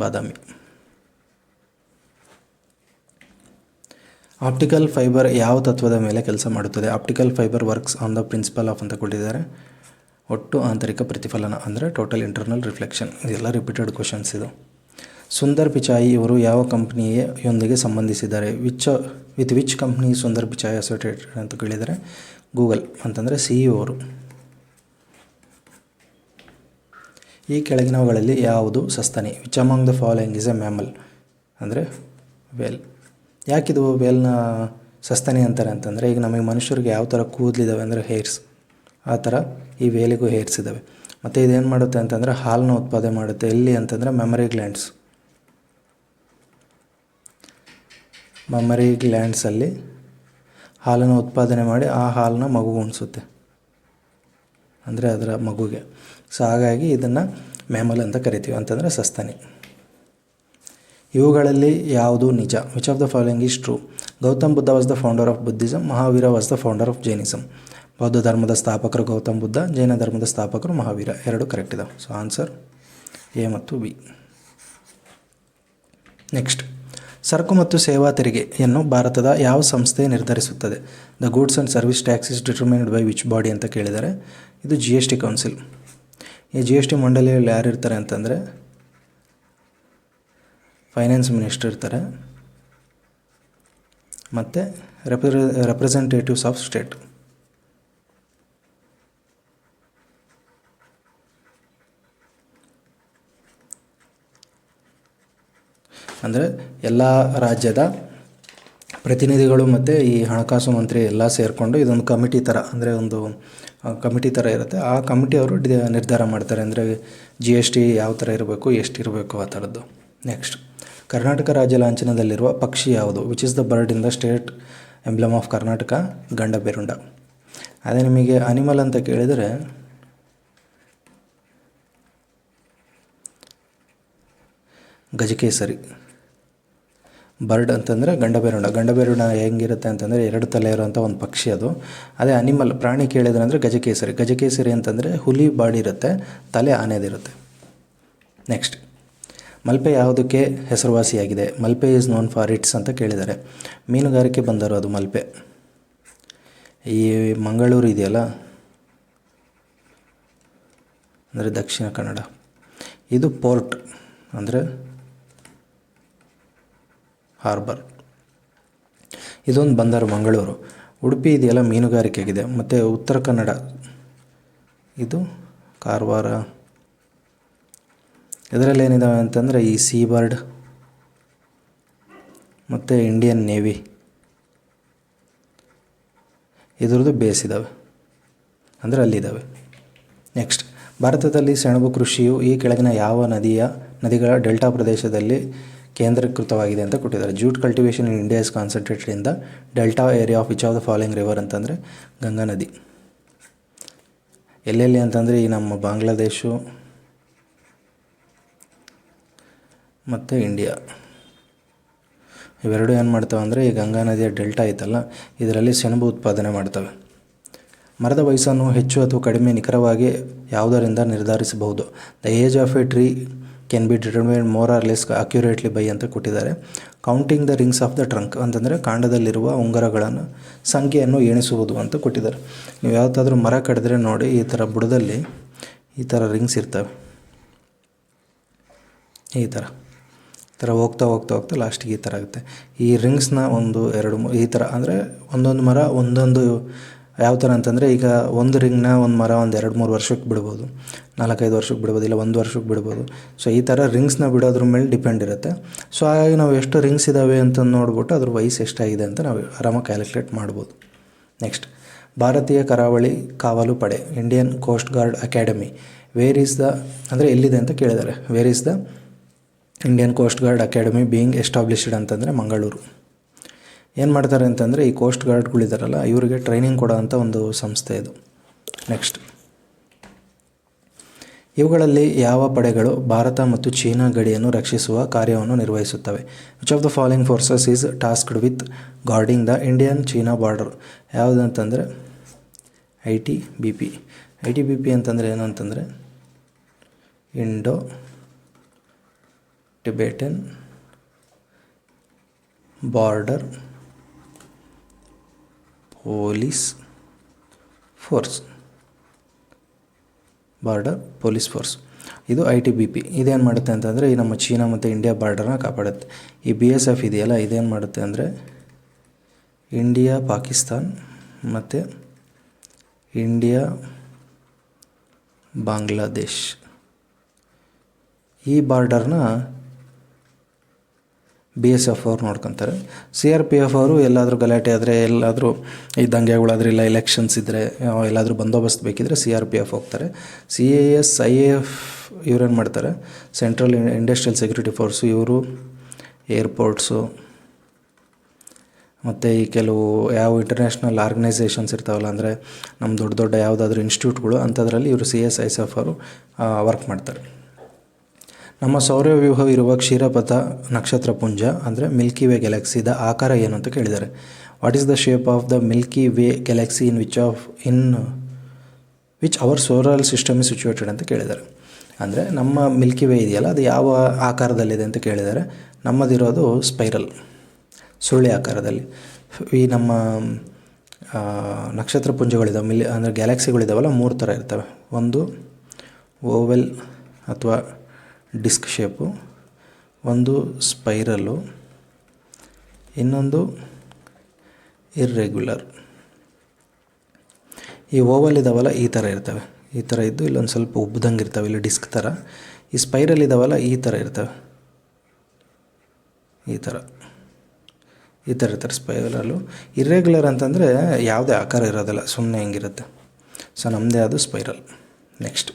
ಬಾದಾಮಿ. ಆಪ್ಟಿಕಲ್ ಫೈಬರ್ ಯಾವ ತತ್ವದ ಮೇಲೆ ಕೆಲಸ ಮಾಡುತ್ತದೆ? Optical fibre works on the principle of ಅಂತ ಕೊಟ್ಟಿದ್ದಾರೆ. ಒಟ್ಟು ಆಂತರಿಕ ಪ್ರತಿಫಲನ ಅಂದರೆ ಟೋಟಲ್ ಇಂಟರ್ನಲ್ ರಿಫ್ಲೆಕ್ಷನ್. ಇದೆಲ್ಲ ರಿಪೀಟೆಡ್ ಕ್ವಶನ್ಸ್ ಇದು. ಸುಂದರ್ ಪಿಚಾಯಿ ಇವರು ಯಾವ ಕಂಪ್ನಿಯೊಂದಿಗೆ ಸಂಬಂಧಿಸಿದ್ದಾರೆ? With which company Sundar Pichai associated ಅಂತ ಕೇಳಿದರೆ ಗೂಗಲ್ ಅಂತಂದರೆ CEO ಅವರು. ಈ ಕೆಳಗಿನವುಗಳಲ್ಲಿ ಯಾವುದು ಸಸ್ತನಿ? Which among the following is A mammal? ಅಂದರೆ ವೇಲ್. ಯಾಕಿದು ವೇಲ್ನ ಸಸ್ತನಿ ಅಂತಾರೆ ಅಂತಂದರೆ, ಈಗ ನಮಗೆ ಮನುಷ್ಯರಿಗೆ ಯಾವ ಥರ ಕೂದಲಿದ್ದಾವೆ ಅಂದರೆ ಹೇರ್ಸ್, ಆ ಥರ ಈ ವೇಲಿಗೂ ಹೇರ್ಸ್ ಇದ್ದಾವೆ. ಮತ್ತು ಇದೇನು ಮಾಡುತ್ತೆ ಅಂತಂದರೆ ಹಾಲನ್ನ ಉತ್ಪಾದನೆ ಮಾಡುತ್ತೆ. ಎಲ್ಲಿ ಅಂತಂದರೆ ಮೆಮರಿ ಗ್ಲ್ಯಾಂಡ್ಸಲ್ಲಿ ಹಾಲನ್ನು ಉತ್ಪಾದನೆ ಮಾಡಿ ಆ ಹಾಲನ್ನ ಮಗುಗೆ ಉಣಿಸುತ್ತೆ, ಅಂದರೆ ಅದರ ಮಗುಗೆ. ಸೊ ಹಾಗಾಗಿ ಇದನ್ನು ಮ್ಯಾಮಲ್ ಅಂತ ಕರಿತೀವಿ, ಅಂತಂದರೆ ಸಸ್ತನಿ. ಇವುಗಳಲ್ಲಿ ಯಾವುದು ನಿಜ? Which of the following is true? Gautam Buddha was the founder of Buddhism. Mahavira was the founder of Jainism. ಬೌದ್ಧ ಧರ್ಮದ ಸ್ಥಾಪಕರು ಗೌತಮ್ ಬುದ್ಧ, ಜೈನ ಧರ್ಮದ ಸ್ಥಾಪಕರು ಮಹಾವೀರ. ಎರಡು ಕರೆಕ್ಟ್ ಇದಾವೆ. ಸೊ ಆನ್ಸರ್ ಎ ಮತ್ತು ಬಿ. ನೆಕ್ಸ್ಟ್, ಸರಕು ಮತ್ತು ಸೇವಾ ತೆರಿಗೆಯನ್ನು ಭಾರತದ ಯಾವ ಸಂಸ್ಥೆ ನಿರ್ಧರಿಸುತ್ತದೆ? The goods and service tax is determined by which body ಅಂತ ಕೇಳಿದ್ದಾರೆ. ಇದು GST ಕೌನ್ಸಿಲ್. ಈ GST ಮಂಡಳಿಯಲ್ಲಿ ಯಾರು ಇರ್ತಾರೆ ಅಂತಂದರೆ ಫೈನಾನ್ಸ್ ಮಿನಿಸ್ಟರ್ ಇರ್ತಾರೆ ಮತ್ತು ರೆಪ್ರೆಸೆಂಟೇಟಿವ್ಸ್ ಆಫ್ ಸ್ಟೇಟ್. ಅಂದರೆ ಎಲ್ಲ ರಾಜ್ಯದ ಪ್ರತಿನಿಧಿಗಳು ಮತ್ತು ಈ ಹಣಕಾಸು ಮಂತ್ರಿ ಎಲ್ಲ ಸೇರಿಕೊಂಡು ಇದೊಂದು ಕಮಿಟಿ ಥರ, ಅಂದರೆ ಒಂದು ಕಮಿಟಿ ಥರ ಇರುತ್ತೆ. ಆ ಕಮಿಟಿಯವರು ನಿರ್ಧಾರ ಮಾಡ್ತಾರೆ, ಅಂದರೆ GST ಯಾವ ಥರ ಇರಬೇಕು, ಎಷ್ಟಿರಬೇಕು ಆ ಥರದ್ದು. ನೆಕ್ಸ್ಟ್, ಕರ್ನಾಟಕ ರಾಜ್ಯ ಲಾಂಛನದಲ್ಲಿರುವ ಪಕ್ಷಿ ಯಾವುದು? Which is the bird in the state emblem of Karnataka? Gandaberunda. ಅದೇ ನಿಮಗೆ ಅನಿಮಲ್ ಅಂತ ಕೇಳಿದರೆ ಗಜಕೇಸರಿ. ಬರ್ಡ್ ಅಂತಂದರೆ ಗಂಡಬೇರುಂಡ. ಗಂಡಬೇರುಂಡ ಹೆಂಗಿರುತ್ತೆ ಅಂತಂದರೆ 2 ತಲೆ ಇರೋಂಥ ಒಂದು ಪಕ್ಷಿ ಅದು. ಅದೇ ಅನಿಮಲ್ ಪ್ರಾಣಿ ಕೇಳಿದ್ರೆ ಅಂದರೆ ಗಜಕೇಸರಿ. ಗಜಕೇಸರಿ ಅಂತಂದರೆ ಹುಲಿ ಬಾಡಿ ಇರುತ್ತೆ, ತಲೆ ಆನೆದಿರುತ್ತೆ. ನೆಕ್ಸ್ಟ್, ಮಲ್ಪೆ ಯಾವುದಕ್ಕೆ ಹೆಸರುವಾಸಿಯಾಗಿದೆ? Malpe is known for it's ಅಂತ ಕೇಳಿದ್ದಾರೆ. ಮೀನುಗಾರಿಕೆ ಬಂದರು ಅದು ಮಲ್ಪೆ. ಈ ಮಂಗಳೂರು ಇದೆಯಲ್ಲ, ಅಂದರೆ ದಕ್ಷಿಣ ಕನ್ನಡ. ಇದು ಪೋರ್ಟ್ ಅಂದರೆ ಹಾರ್ಬರ್. ಇದೊಂದು ಬಂದರು ಮಂಗಳೂರು. ಉಡುಪಿ ಇದೆಯಲ್ಲ ಮೀನುಗಾರಿಕೆಗಿದೆ. ಮತ್ತು ಉತ್ತರ ಕನ್ನಡ ಇದು ಕಾರವಾರ. ಇದರಲ್ಲಿ ಏನಿದಾವೆ ಅಂತಂದರೆ ಈ ಸೀ ಬರ್ಡ್ ಮತ್ತು ಇಂಡಿಯನ್ ನೇವಿ ಇದ್ರದ್ದು ಬೇಸ್ ಇದ್ದಾವೆ, ಅಂದರೆ ಅಲ್ಲಿದ್ದಾವೆ. ನೆಕ್ಸ್ಟ್, ಭಾರತದಲ್ಲಿ ಸೆಣಬು ಕೃಷಿಯು ಈ ಕೆಳಗಿನ ಯಾವ ನದಿಗಳ ಡೆಲ್ಟಾ ಪ್ರದೇಶದಲ್ಲಿ ಕೇಂದ್ರೀಕೃತವಾಗಿದೆ ಅಂತ ಕೊಟ್ಟಿದ್ದಾರೆ. Jute cultivation in India is concentrated in the delta area of which of the following river ಅಂತಂದರೆ ಗಂಗಾ ನದಿ. ಎಲ್ಲೆಲ್ಲಿ ಅಂತಂದರೆ ಈ ನಮ್ಮ ಬಾಂಗ್ಲಾದೇಶ ಮತ್ತು ಇಂಡಿಯಾ ಇವೆರಡು ಏನು ಮಾಡ್ತವೆ ಅಂದರೆ ಈ ಗಂಗಾ ನದಿಯ ಡೆಲ್ಟಾ ಐತಲ್ಲ ಇದರಲ್ಲಿ ಸೆಣಬು ಉತ್ಪಾದನೆ ಮಾಡ್ತವೆ. ಮರದ ವಯಸ್ಸನ್ನು ಹೆಚ್ಚು ಅಥವಾ ಕಡಿಮೆ ನಿಖರವಾಗಿ ಯಾವುದರಿಂದ ನಿರ್ಧರಿಸಬಹುದು. The age of A tree can be determined more or less accurately by ಅಂತ ಕೊಟ್ಟಿದ್ದಾರೆ. Counting the rings of the trunk ಅಂತಂದರೆ ಕಾಂಡದಲ್ಲಿರುವ ಉಂಗುರಗಳನ್ನು ಸಂಖ್ಯೆಯನ್ನು ಎಣಿಸುವುದು ಅಂತ ಕೊಟ್ಟಿದ್ದಾರೆ. ನೀವು ಯಾವುದಾದ್ರೂ ಮರ ಕಡಿದ್ರೆ ನೋಡಿ ಈ ಥರ ಬುಡದಲ್ಲಿ ಈ ಥರ ರಿಂಗ್ಸ್ ಇರ್ತವೆ. ಈ ಥರ ಹೋಗ್ತಾ ಲಾಸ್ಟಿಗೆ ಈ ಥರ ಆಗುತ್ತೆ. ಈ ರಿಂಗ್ಸ್ನ 1 2 3 ಈ ಥರ ಅಂದರೆ ಒಂದೊಂದು ಮರ ಒಂದೊಂದು ಯಾವ ಥರ ಅಂತಂದರೆ ಈಗ ಒಂದು ರಿಂಗ್ನ ಒಂದು ಮರ 2-3 ವರ್ಷಕ್ಕೆ ಬಿಡ್ಬೋದು, 4-5 ವರ್ಷಕ್ಕೆ ಬಿಡ್ಬೋದು, ಇಲ್ಲ 1 ವರ್ಷಕ್ಕೆ ಬಿಡ್ಬೋದು. ಸೊ ಈ ಥರ ರಿಂಗ್ಸ್ನ ಬಿಡೋದ್ರ ಮೇಲೆ ಡಿಪೆಂಡ್ ಇರುತ್ತೆ. ಸೊ ಹಾಗಾಗಿ ನಾವು ಎಷ್ಟು ರಿಂಗ್ಸ್ ಇದ್ದಾವೆ ಅಂತ ನೋಡ್ಬಿಟ್ಟು ಅದ್ರ ವಯಸ್ಸು ಎಷ್ಟಾಗಿದೆ ಅಂತ ನಾವು ಆರಾಮಾಗಿ ಕ್ಯಾಲ್ಕುಲೇಟ್ ಮಾಡ್ಬೋದು. ನೆಕ್ಸ್ಟ್, ಭಾರತೀಯ ಕರಾವಳಿ ಕಾವಲು ಪಡೆ Indian coast guard academy where is the ಅಂದರೆ ಎಲ್ಲಿದೆ ಅಂತ ಕೇಳಿದ್ದಾರೆ. Where is the Indian coast guard academy being established ಅಂತಂದರೆ ಮಂಗಳೂರು. ಏನು ಮಾಡ್ತಾರೆ ಅಂತಂದರೆ ಈ ಕೋಸ್ಟ್ ಗಾರ್ಡ್ಗಳಿದಾರಲ್ಲ ಇವರಿಗೆ ಟ್ರೈನಿಂಗ್ ಕೊಡೋ ಅಂಥ ಒಂದು ಸಂಸ್ಥೆ ಇದು. ನೆಕ್ಸ್ಟ್, ಇವುಗಳಲ್ಲಿ ಯಾವ ಪಡೆಗಳು ಭಾರತ ಮತ್ತು ಚೀನಾ ಗಡಿಯನ್ನು ರಕ್ಷಿಸುವ ಕಾರ್ಯವನ್ನು ನಿರ್ವಹಿಸುತ್ತವೆ. Which of the following forces is tasked with guarding the Indian China border. ಯಾವುದಂತಂದರೆ ITBP ಅಂತಂದರೆ ಏನು ಅಂತಂದರೆ Indo Tibetan border police force. ಇದು ITBP. ಇದೇನು ಮಾಡುತ್ತೆ ಅಂತಂದರೆ ಈ ನಮ್ಮ ಚೀನಾ ಮತ್ತು ಇಂಡಿಯಾ ಬಾರ್ಡರ್ನ ಕಾಪಾಡುತ್ತೆ. ಈ BSF ಇದೆಯಲ್ಲ ಇದೇನು ಮಾಡುತ್ತೆ ಅಂದರೆ ಇಂಡಿಯಾ ಪಾಕಿಸ್ತಾನ್ ಮತ್ತು ಇಂಡಿಯಾ ಬಾಂಗ್ಲಾದೇಶ್ ಈ ಬಾರ್ಡರ್ನ BSF ಅವ್ರು ನೋಡ್ಕೊತಾರೆ. CRPF ಅವರು ಎಲ್ಲಾದರೂ ಗಲಾಟೆ ಆದರೆ, ಎಲ್ಲಾದರೂ ಈ ದಂಗೆಗಳಾದರೆ, ಇಲ್ಲ ಎಲೆಕ್ಷನ್ಸ್ ಇದ್ದರೆ, ಎಲ್ಲಾದರೂ ಬಂದೋಬಸ್ತ್ ಬೇಕಿದ್ದರೆ CRPF ಹೋಗ್ತಾರೆ. CIS IAF ಇವ್ರೇನು ಮಾಡ್ತಾರೆ, ಸೆಂಟ್ರಲ್ ಇಂಡಸ್ಟ್ರಿಯಲ್ ಸೆಕ್ಯೂರಿಟಿ ಫೋರ್ಸು, ಇವರು ಏರ್ಪೋರ್ಟ್ಸು ಮತ್ತು ಈ ಕೆಲವು ಯಾವ ಇಂಟರ್ನ್ಯಾಷನಲ್ ಆರ್ಗನೈಸೇಷನ್ಸ್ ಇರ್ತಾವಲ್ಲ, ಅಂದರೆ ನಮ್ಮ ದೊಡ್ಡ ಯಾವುದಾದ್ರೂ ಇನ್ಸ್ಟಿಟ್ಯೂಟ್ಗಳು ಅಂಥದ್ರಲ್ಲಿ ಇವರು CSISF ಅವರು ವರ್ಕ್ ಮಾಡ್ತಾರೆ. ನಮ್ಮ ಸೌರವ್ಯೂಹ ಇರುವ ಕ್ಷೀರಪಥ ನಕ್ಷತ್ರಪುಂಜ ಅಂದರೆ ಮಿಲ್ಕಿ ವೇ ಗ್ಯಾಲಕ್ಸಿದ ಆಕಾರ ಏನು ಅಂತ ಕೇಳಿದ್ದಾರೆ. What is the shape of the Milky way Galaxy in which our solar system is situated ಅಂತ ಕೇಳಿದ್ದಾರೆ. ಅಂದರೆ ನಮ್ಮ ಮಿಲ್ಕಿ ವೇ ಇದೆಯಲ್ಲ ಅದು ಯಾವ ಆಕಾರದಲ್ಲಿದೆ ಅಂತ ಕೇಳಿದ್ದಾರೆ. ನಮ್ಮದಿರೋದು ಸ್ಪೈರಲ್, ಸುರುಳಿ ಆಕಾರದಲ್ಲಿ. ಈ ನಮ್ಮ ನಕ್ಷತ್ರಪುಂಜಗಳಿದ್ದಾವೆ, ಅಂದರೆ ಗ್ಯಾಲಕ್ಸಿಗಳಿದ್ದಾವಲ್ಲ 3 ಥರ ಇರ್ತವೆ. ಒಂದು ಓವೆಲ್ ಅಥವಾ ಡಿಸ್ಕ್ ಶೇಪು, ಒಂದು ಸ್ಪೈರಲ್ಲು, ಇನ್ನೊಂದು ಇರ್ರೆಗ್ಯುಲರ್. ಈ ಓವಲ್ ಇದ್ದಾವಲ್ಲ ಈ ಥರ ಇರ್ತವೆ, ಈ ಥರ ಇದ್ದು ಇಲ್ಲೊಂದು ಸ್ವಲ್ಪ ಉಬ್ಬ್ದಂಗೆ ಇರ್ತವೆ, ಇಲ್ಲಿ ಡಿಸ್ಕ್ ಥರ. ಈ ಸ್ಪೈರಲ್ ಇದ್ದಾವಲ್ಲ ಈ ಥರ ಇರ್ತವೆ, ಈ ಥರ ಇರ್ತಾರೆ ಸ್ಪೈರಲ್ಲು. ಇರ್ರೆಗ್ಯುಲರ್ ಅಂತಂದರೆ ಯಾವುದೇ ಆಕಾರ ಇರೋದಿಲ್ಲ, ಸುಮ್ಮನೆ ಹೆಂಗಿರುತ್ತೆ. ಸೊ ನಮ್ಮದೇ ಅದು ಸ್ಪೈರಲ್. ನೆಕ್ಸ್ಟ್,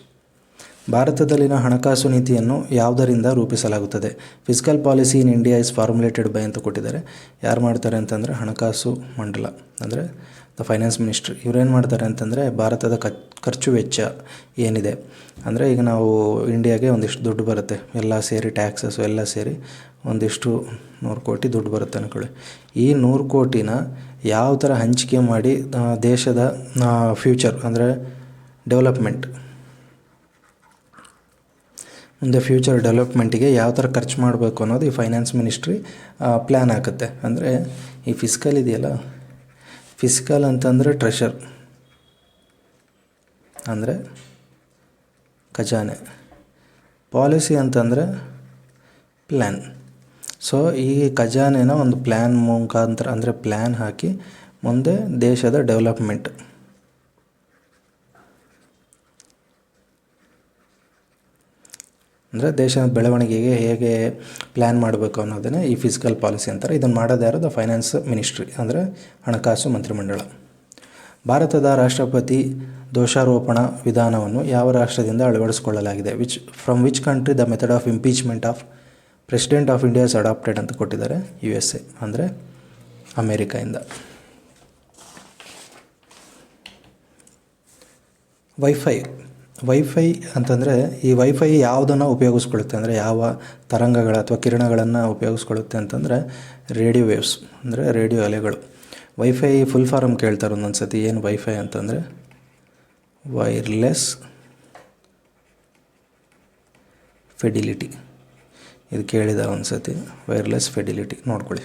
ಭಾರತದಲ್ಲಿನ ಹಣಕಾಸು ನೀತಿಯನ್ನು ಯಾವುದರಿಂದ ರೂಪಿಸಲಾಗುತ್ತದೆ. Fiscal policy in India is formulated by ಅಂತ ಕೊಟ್ಟಿದ್ದಾರೆ. ಯಾರು ಮಾಡ್ತಾರೆ ಅಂತಂದರೆ ಹಣಕಾಸು ಮಂಡಲ, ಅಂದರೆ ದ ಫೈನಾನ್ಸ್ ಮಿನಿಸ್ಟ್ರಿ. ಇವರೇನು ಮಾಡ್ತಾರೆ ಅಂತಂದರೆ ಭಾರತದ ಖರ್ಚು ವೆಚ್ಚ ಏನಿದೆ, ಅಂದರೆ ಈಗ ನಾವು ಇಂಡಿಯಾಗೆ ಒಂದಿಷ್ಟು ದುಡ್ಡು ಬರುತ್ತೆ, ಎಲ್ಲ ಸೇರಿ ಟ್ಯಾಕ್ಸಸ್ಸು ಎಲ್ಲ ಸೇರಿ ಒಂದಿಷ್ಟು 100 ಕೋಟಿ ದುಡ್ಡು ಬರುತ್ತೆ ಅಂದ್ಕೊಳ್ಳಿ. ಈ 100 ಕೋಟಿನ ಯಾವ ಥರ ಹಂಚಿಕೆ ಮಾಡಿ ದೇಶದ ಫ್ಯೂಚರ್ ಅಂದರೆ ಡೆವಲಪ್ಮೆಂಟ್, ಮುಂದೆ ಫ್ಯೂಚರ್ ಡೆವಲಪ್ಮೆಂಟಿಗೆ ಯಾವ ಥರ ಖರ್ಚು ಮಾಡಬೇಕು ಅನ್ನೋದು ಈ ಫೈನಾನ್ಸ್ ಮಿನಿಸ್ಟ್ರಿ ಪ್ಲ್ಯಾನ್ ಹಾಕುತ್ತೆ. ಅಂದರೆ ಈ ಫಿಸ್ಕಲ್ ಇದೆಯಲ್ಲ, ಫಿಸ್ಕಲ್ ಅಂತಂದರೆ ಟ್ರೆಷರ್, ಅಂದರೆ ಖಜಾನೆ. ಪಾಲಿಸಿ ಅಂತಂದರೆ ಪ್ಲ್ಯಾನ್. ಸೊ ಈ ಖಜಾನೆನ ಒಂದು ಪ್ಲ್ಯಾನ್ ಮುಖಾಂತರ ಅಂದರೆ ಪ್ಲ್ಯಾನ್ ಹಾಕಿ ಮುಂದೆ ದೇಶದ ಡೆವಲಪ್ಮೆಂಟ್ ಅಂದರೆ ದೇಶದ ಬೆಳವಣಿಗೆಗೆ ಹೇಗೆ ಪ್ಲ್ಯಾನ್ ಮಾಡಬೇಕು ಅನ್ನೋದನ್ನೇ ಈ ಫಿಸ್ಕಲ್ ಪಾಲಿಸಿ ಅಂತಾರೆ. ಇದನ್ನು ಮಾಡೋದು ಯಾರು? ದ ಫೈನಾನ್ಸ್ ಮಿನಿಸ್ಟ್ರಿ ಅಂದರೆ ಹಣಕಾಸು ಮಂತ್ರಿಮಂಡಲ. ಭಾರತದ ರಾಷ್ಟ್ರಪತಿ ದೋಷಾರೋಪಣಾ ವಿಧಾನವನ್ನು ಯಾವ ರಾಷ್ಟ್ರದಿಂದ ಅಳವಡಿಸಿಕೊಳ್ಳಲಾಗಿದೆ? From which country the method of impeachment of president of India is adopted ಅಂತ ಕೊಟ್ಟಿದ್ದಾರೆ. USA ಅಂದರೆ ಅಮೇರಿಕಾಯಿಂದ. ವೈಫೈ ಅಂತಂದರೆ ಈ ವೈಫೈ ಯಾವುದನ್ನು ಉಪಯೋಗಿಸ್ಕೊಳ್ಳುತ್ತೆ ಅಂದರೆ ಯಾವ ತರಂಗಗಳ ಅಥವಾ ಕಿರಣಗಳನ್ನು ಉಪಯೋಗಿಸ್ಕೊಳ್ಳುತ್ತೆ ಅಂತಂದರೆ ರೇಡಿಯೋ ವೇವ್ಸ್ ಅಂದರೆ ರೇಡಿಯೋ ಅಲೆಗಳು. ವೈಫೈ ಫುಲ್ ಫಾರಮ್ ಕೇಳ್ತಾರೆ ಒಂದೊಂದು ಸತಿ. ಏನು ವೈಫೈ ಅಂತಂದರೆ ವೈರ್ಲೆಸ್ ಫೆಡಿಲಿಟಿ. ಇದು ಕೇಳಿದ ಒಂದು ಸತಿ, ವೈರ್ಲೆಸ್ ಫೆಡಿಲಿಟಿ ನೋಡ್ಕೊಳ್ಳಿ.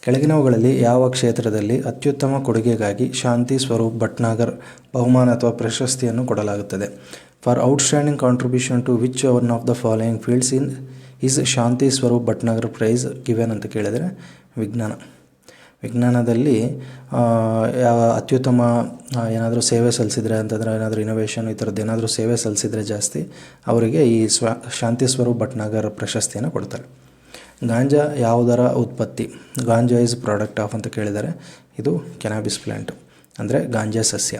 ಕೆಳಗಿನವುಗಳಲ್ಲಿ ಯಾವ ಕ್ಷೇತ್ರದಲ್ಲಿ ಅತ್ಯುತ್ತಮ ಕೊಡುಗೆಗಾಗಿ ಶಾಂತಿ ಸ್ವರೂಪ್ ಭಟ್ನಾಗರ್ ಬಹುಮಾನ ಅಥವಾ ಪ್ರಶಸ್ತಿಯನ್ನು ಕೊಡಲಾಗುತ್ತದೆ? For outstanding contribution to which one of the following fields is Shanti Swarup Bhatnagar prize given ಅಂತ ಕೇಳಿದರೆ ವಿಜ್ಞಾನದಲ್ಲಿ ಯಾವ ಅತ್ಯುತ್ತಮ ಏನಾದರೂ ಸೇವೆ ಸಲ್ಲಿಸಿದರೆ ಅಂತಂದರೆ ಏನಾದರೂ ಇನೋವೇಷನ್ ಈ ಥರದ್ದು ಏನಾದರೂ ಸೇವೆ ಸಲ್ಲಿಸಿದರೆ ಜಾಸ್ತಿ ಅವರಿಗೆ ಈ ಶಾಂತಿ ಸ್ವರೂಪ್ ಭಟ್ನಾಗರ್ ಪ್ರಶಸ್ತಿಯನ್ನು ಕೊಡ್ತಾರೆ. ಗಾಂಜಾ ಯಾವುದರ ಉತ್ಪತ್ತಿ? ಗಾಂಜಾ ಈಸ್ ಪ್ರಾಡಕ್ಟ್ ಆಫ್ ಅಂತ ಕೇಳಿದ್ದಾರೆ. ಇದು ಕೆನಾಬಿಸ್ ಪ್ಲ್ಯಾಂಟ್ ಅಂದರೆ ಗಾಂಜಾ ಸಸ್ಯ.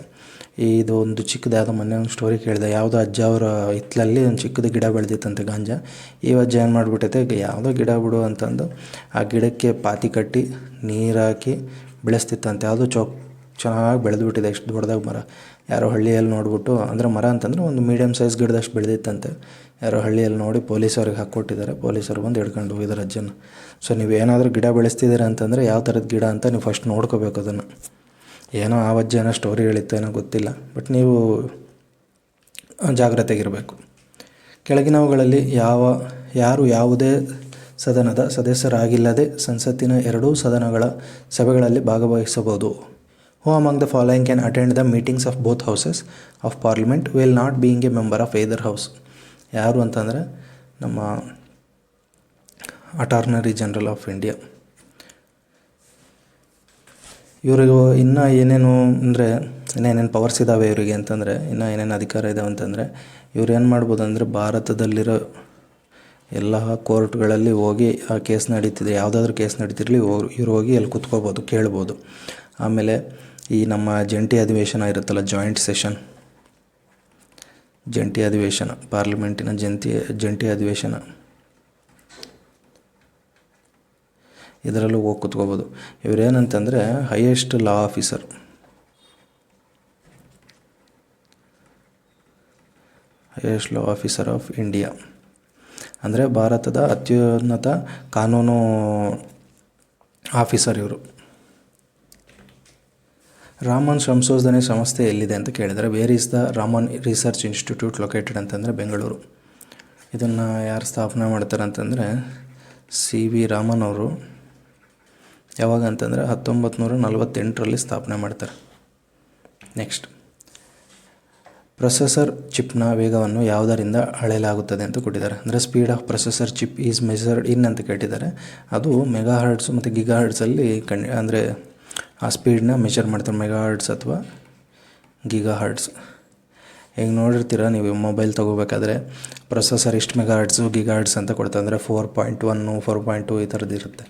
ಇದು ಒಂದು ಚಿಕ್ಕದು ಯಾವುದೋ ಮೊನ್ನೆ ಒಂದು ಸ್ಟೋರಿ ಕೇಳಿದೆ. ಯಾವುದೋ ಅಜ್ಜ ಅವರ ಹಿತ್ತಲಲ್ಲಿ ಒಂದು ಚಿಕ್ಕದು ಗಿಡ ಬೆಳೆದಿತ್ತಂತೆ ಗಾಂಜಾ. ಈ ಅಜ್ಜ ಏನು ಮಾಡಿಬಿಟ್ಟೈತೆ, ಯಾವುದೋ ಗಿಡ ಬಿಡು ಅಂತಂದು ಆ ಗಿಡಕ್ಕೆ ಪಾತಿ ಕಟ್ಟಿ ನೀರು ಹಾಕಿ ಬೆಳೆಸ್ತಿತ್ತಂತೆ. ಯಾವುದೋ ಚೆನ್ನಾಗಿ ಬೆಳೆದುಬಿಟ್ಟಿದೆ, ಎಷ್ಟು ದೊಡ್ಡದಾಗಿ ಮರ. ಯಾರೋ ಹಳ್ಳಿಯಲ್ಲಿ ನೋಡಿಬಿಟ್ಟು, ಅಂದರೆ ಮರ ಅಂತಂದರೆ ಒಂದು ಮೀಡಿಯಮ್ ಸೈಜ್ ಗಿಡದಷ್ಟು ಬೆಳೆದಿತ್ತಂತೆ. ಯಾರೋ ಹಳ್ಳಿಯಲ್ಲಿ ನೋಡಿ ಪೊಲೀಸವ್ರಿಗೆ ಹಾಕ್ಕೊಟ್ಟಿದ್ದಾರೆ. ಪೊಲೀಸರು ಬಂದು ಹಿಡ್ಕೊಂಡು ಹೋಗಿದ್ದಾರೆ ಅಜ್ಜನ. ಸೊ ನೀವೇನಾದರೂ ಗಿಡ ಬೆಳೆಸ್ತಿದ್ದೀರ ಅಂತಂದರೆ ಯಾವ ಥರದ ಗಿಡ ಅಂತ ನೀವು ಫಸ್ಟ್ ನೋಡ್ಕೋಬೇಕು ಅದನ್ನು. ಏನೋ ಆ ಅಜ್ಜ ಏನೋ ಸ್ಟೋರಿ ಹೇಳಿತ್ತು, ಏನೋ ಗೊತ್ತಿಲ್ಲ, ಬಟ್ ನೀವು ಜಾಗ್ರತೆಗಿರಬೇಕು. ಕೆಳಗಿನವುಗಳಲ್ಲಿ ಯಾರು ಯಾವುದೇ ಸದನದ ಸದಸ್ಯರಾಗಿಲ್ಲದೆ ಸಂಸತ್ತಿನ ಎರಡೂ ಸದನಗಳ ಸಭೆಗಳಲ್ಲಿ ಭಾಗವಹಿಸಬಹುದು? ಹೂ among the following can attend the meetings of both houses of parliament will not being A member of either house? ಯಾರು ಅಂತಂದರೆ ನಮ್ಮ ಅಟಾರ್ನರಿ ಜನರಲ್ ಆಫ್ ಇಂಡಿಯಾ. ಇವರಿಗೂ ಇನ್ನೂ ಏನೇನು ಅಂದರೆ ಇನ್ನೇನೇನು ಪವರ್ಸ್ ಇದ್ದಾವೆ ಇವರಿಗೆ ಅಂತಂದರೆ, ಇನ್ನೂ ಏನೇನು ಅಧಿಕಾರ ಇದ್ದಾವೆ ಅಂತಂದರೆ, ಇವ್ರು ಏನು ಮಾಡ್ಬೋದು ಅಂದರೆ ಭಾರತದಲ್ಲಿರೋ ಎಲ್ಲ ಕೋರ್ಟ್ಗಳಲ್ಲಿ ಹೋಗಿ ಆ ಕೇಸ್ ನಡೀತಿದೆ, ಯಾವುದಾದ್ರೂ ಕೇಸ್ ನಡೀತಿರಲಿ ಇವ್ರು ಹೋಗಿ ಅಲ್ಲಿ ಕೂತ್ಕೋಬೋದು, ಕೇಳ್ಬೋದು. ಆಮೇಲೆ ಈ ನಮ್ಮ ಜಂಟಿ ಅಧಿವೇಶನ ಇರುತ್ತಲ್ಲ, ಜಾಯಿಂಟ್ ಸೆಷನ್, ಜಂಟಿ ಅಧಿವೇಶನ, ಪಾರ್ಲಿಮೆಂಟಿನ ಜಂಟಿ ಅಧಿವೇಶನ, ಇದರಲ್ಲೂ ಹೋಗಿ ಕೂತ್ಕೋಬೋದು. ಇವರೇನಂತಂದರೆ highest law officer, highest law officer of India ಅಂದರೆ ಭಾರತದ ಅತ್ಯುನ್ನತ ಕಾನೂನು ಆಫೀಸರ್ ಇವರು. ರಾಮನ್ ಸಂಶೋಧನೆ ಸಂಸ್ಥೆ ಎಲ್ಲಿದೆ ಅಂತ ಕೇಳಿದರೆ, wear is the Raman research institute located ಅಂತಂದರೆ ಬೆಂಗಳೂರು. ಇದನ್ನು ಯಾರು ಸ್ಥಾಪನೆ ಮಾಡ್ತಾರೆ ಅಂತಂದರೆ CV ರಾಮನ್ ಅವರು. ಯಾವಾಗ ಅಂತಂದರೆ 1948ರಲ್ಲಿ ಸ್ಥಾಪನೆ ಮಾಡ್ತಾರೆ. ನೆಕ್ಸ್ಟ್, ಪ್ರೊಸೆಸರ್ ಚಿಪ್ನ ವೇಗವನ್ನು ಯಾವುದರಿಂದ ಅಳೆಯಲಾಗುತ್ತದೆ ಅಂತ ಕೊಟ್ಟಿದ್ದಾರೆ. ಅಂದರೆ speed of processor chip is measured in ಅಂತ ಕೇಳಿದ್ದಾರೆ. ಅದು ಮೆಗಾಹರ್ಟ್ಸ್ ಮತ್ತು ಗಿಗಾಹರ್ಟ್ಸಲ್ಲಿ ಅಂದರೆ ಆ ಸ್ಪೀಡನ್ನ ಮೆಷರ್ ಮಾಡ್ತಾರೆ, ಮೆಗಾಹರ್ಟ್ಸ್ ಅಥವಾ ಗಿಗಾಹರ್ಟ್ಸ್. ಈಗ ನೋಡಿರ್ತೀರ ನೀವು ಮೊಬೈಲ್ ತೊಗೋಬೇಕಾದ್ರೆ ಪ್ರೊಸೆಸರ್ ಇಷ್ಟು ಮೆಗಾಹರ್ಟ್ಸು ಗಿಗಾಹರ್ಟ್ಸ್ ಅಂತ ಕೊಡ್ತಾರೆ. ಅಂದರೆ 4.1 4.2 ಈ ಥರದ್ದು ಇರುತ್ತೆ.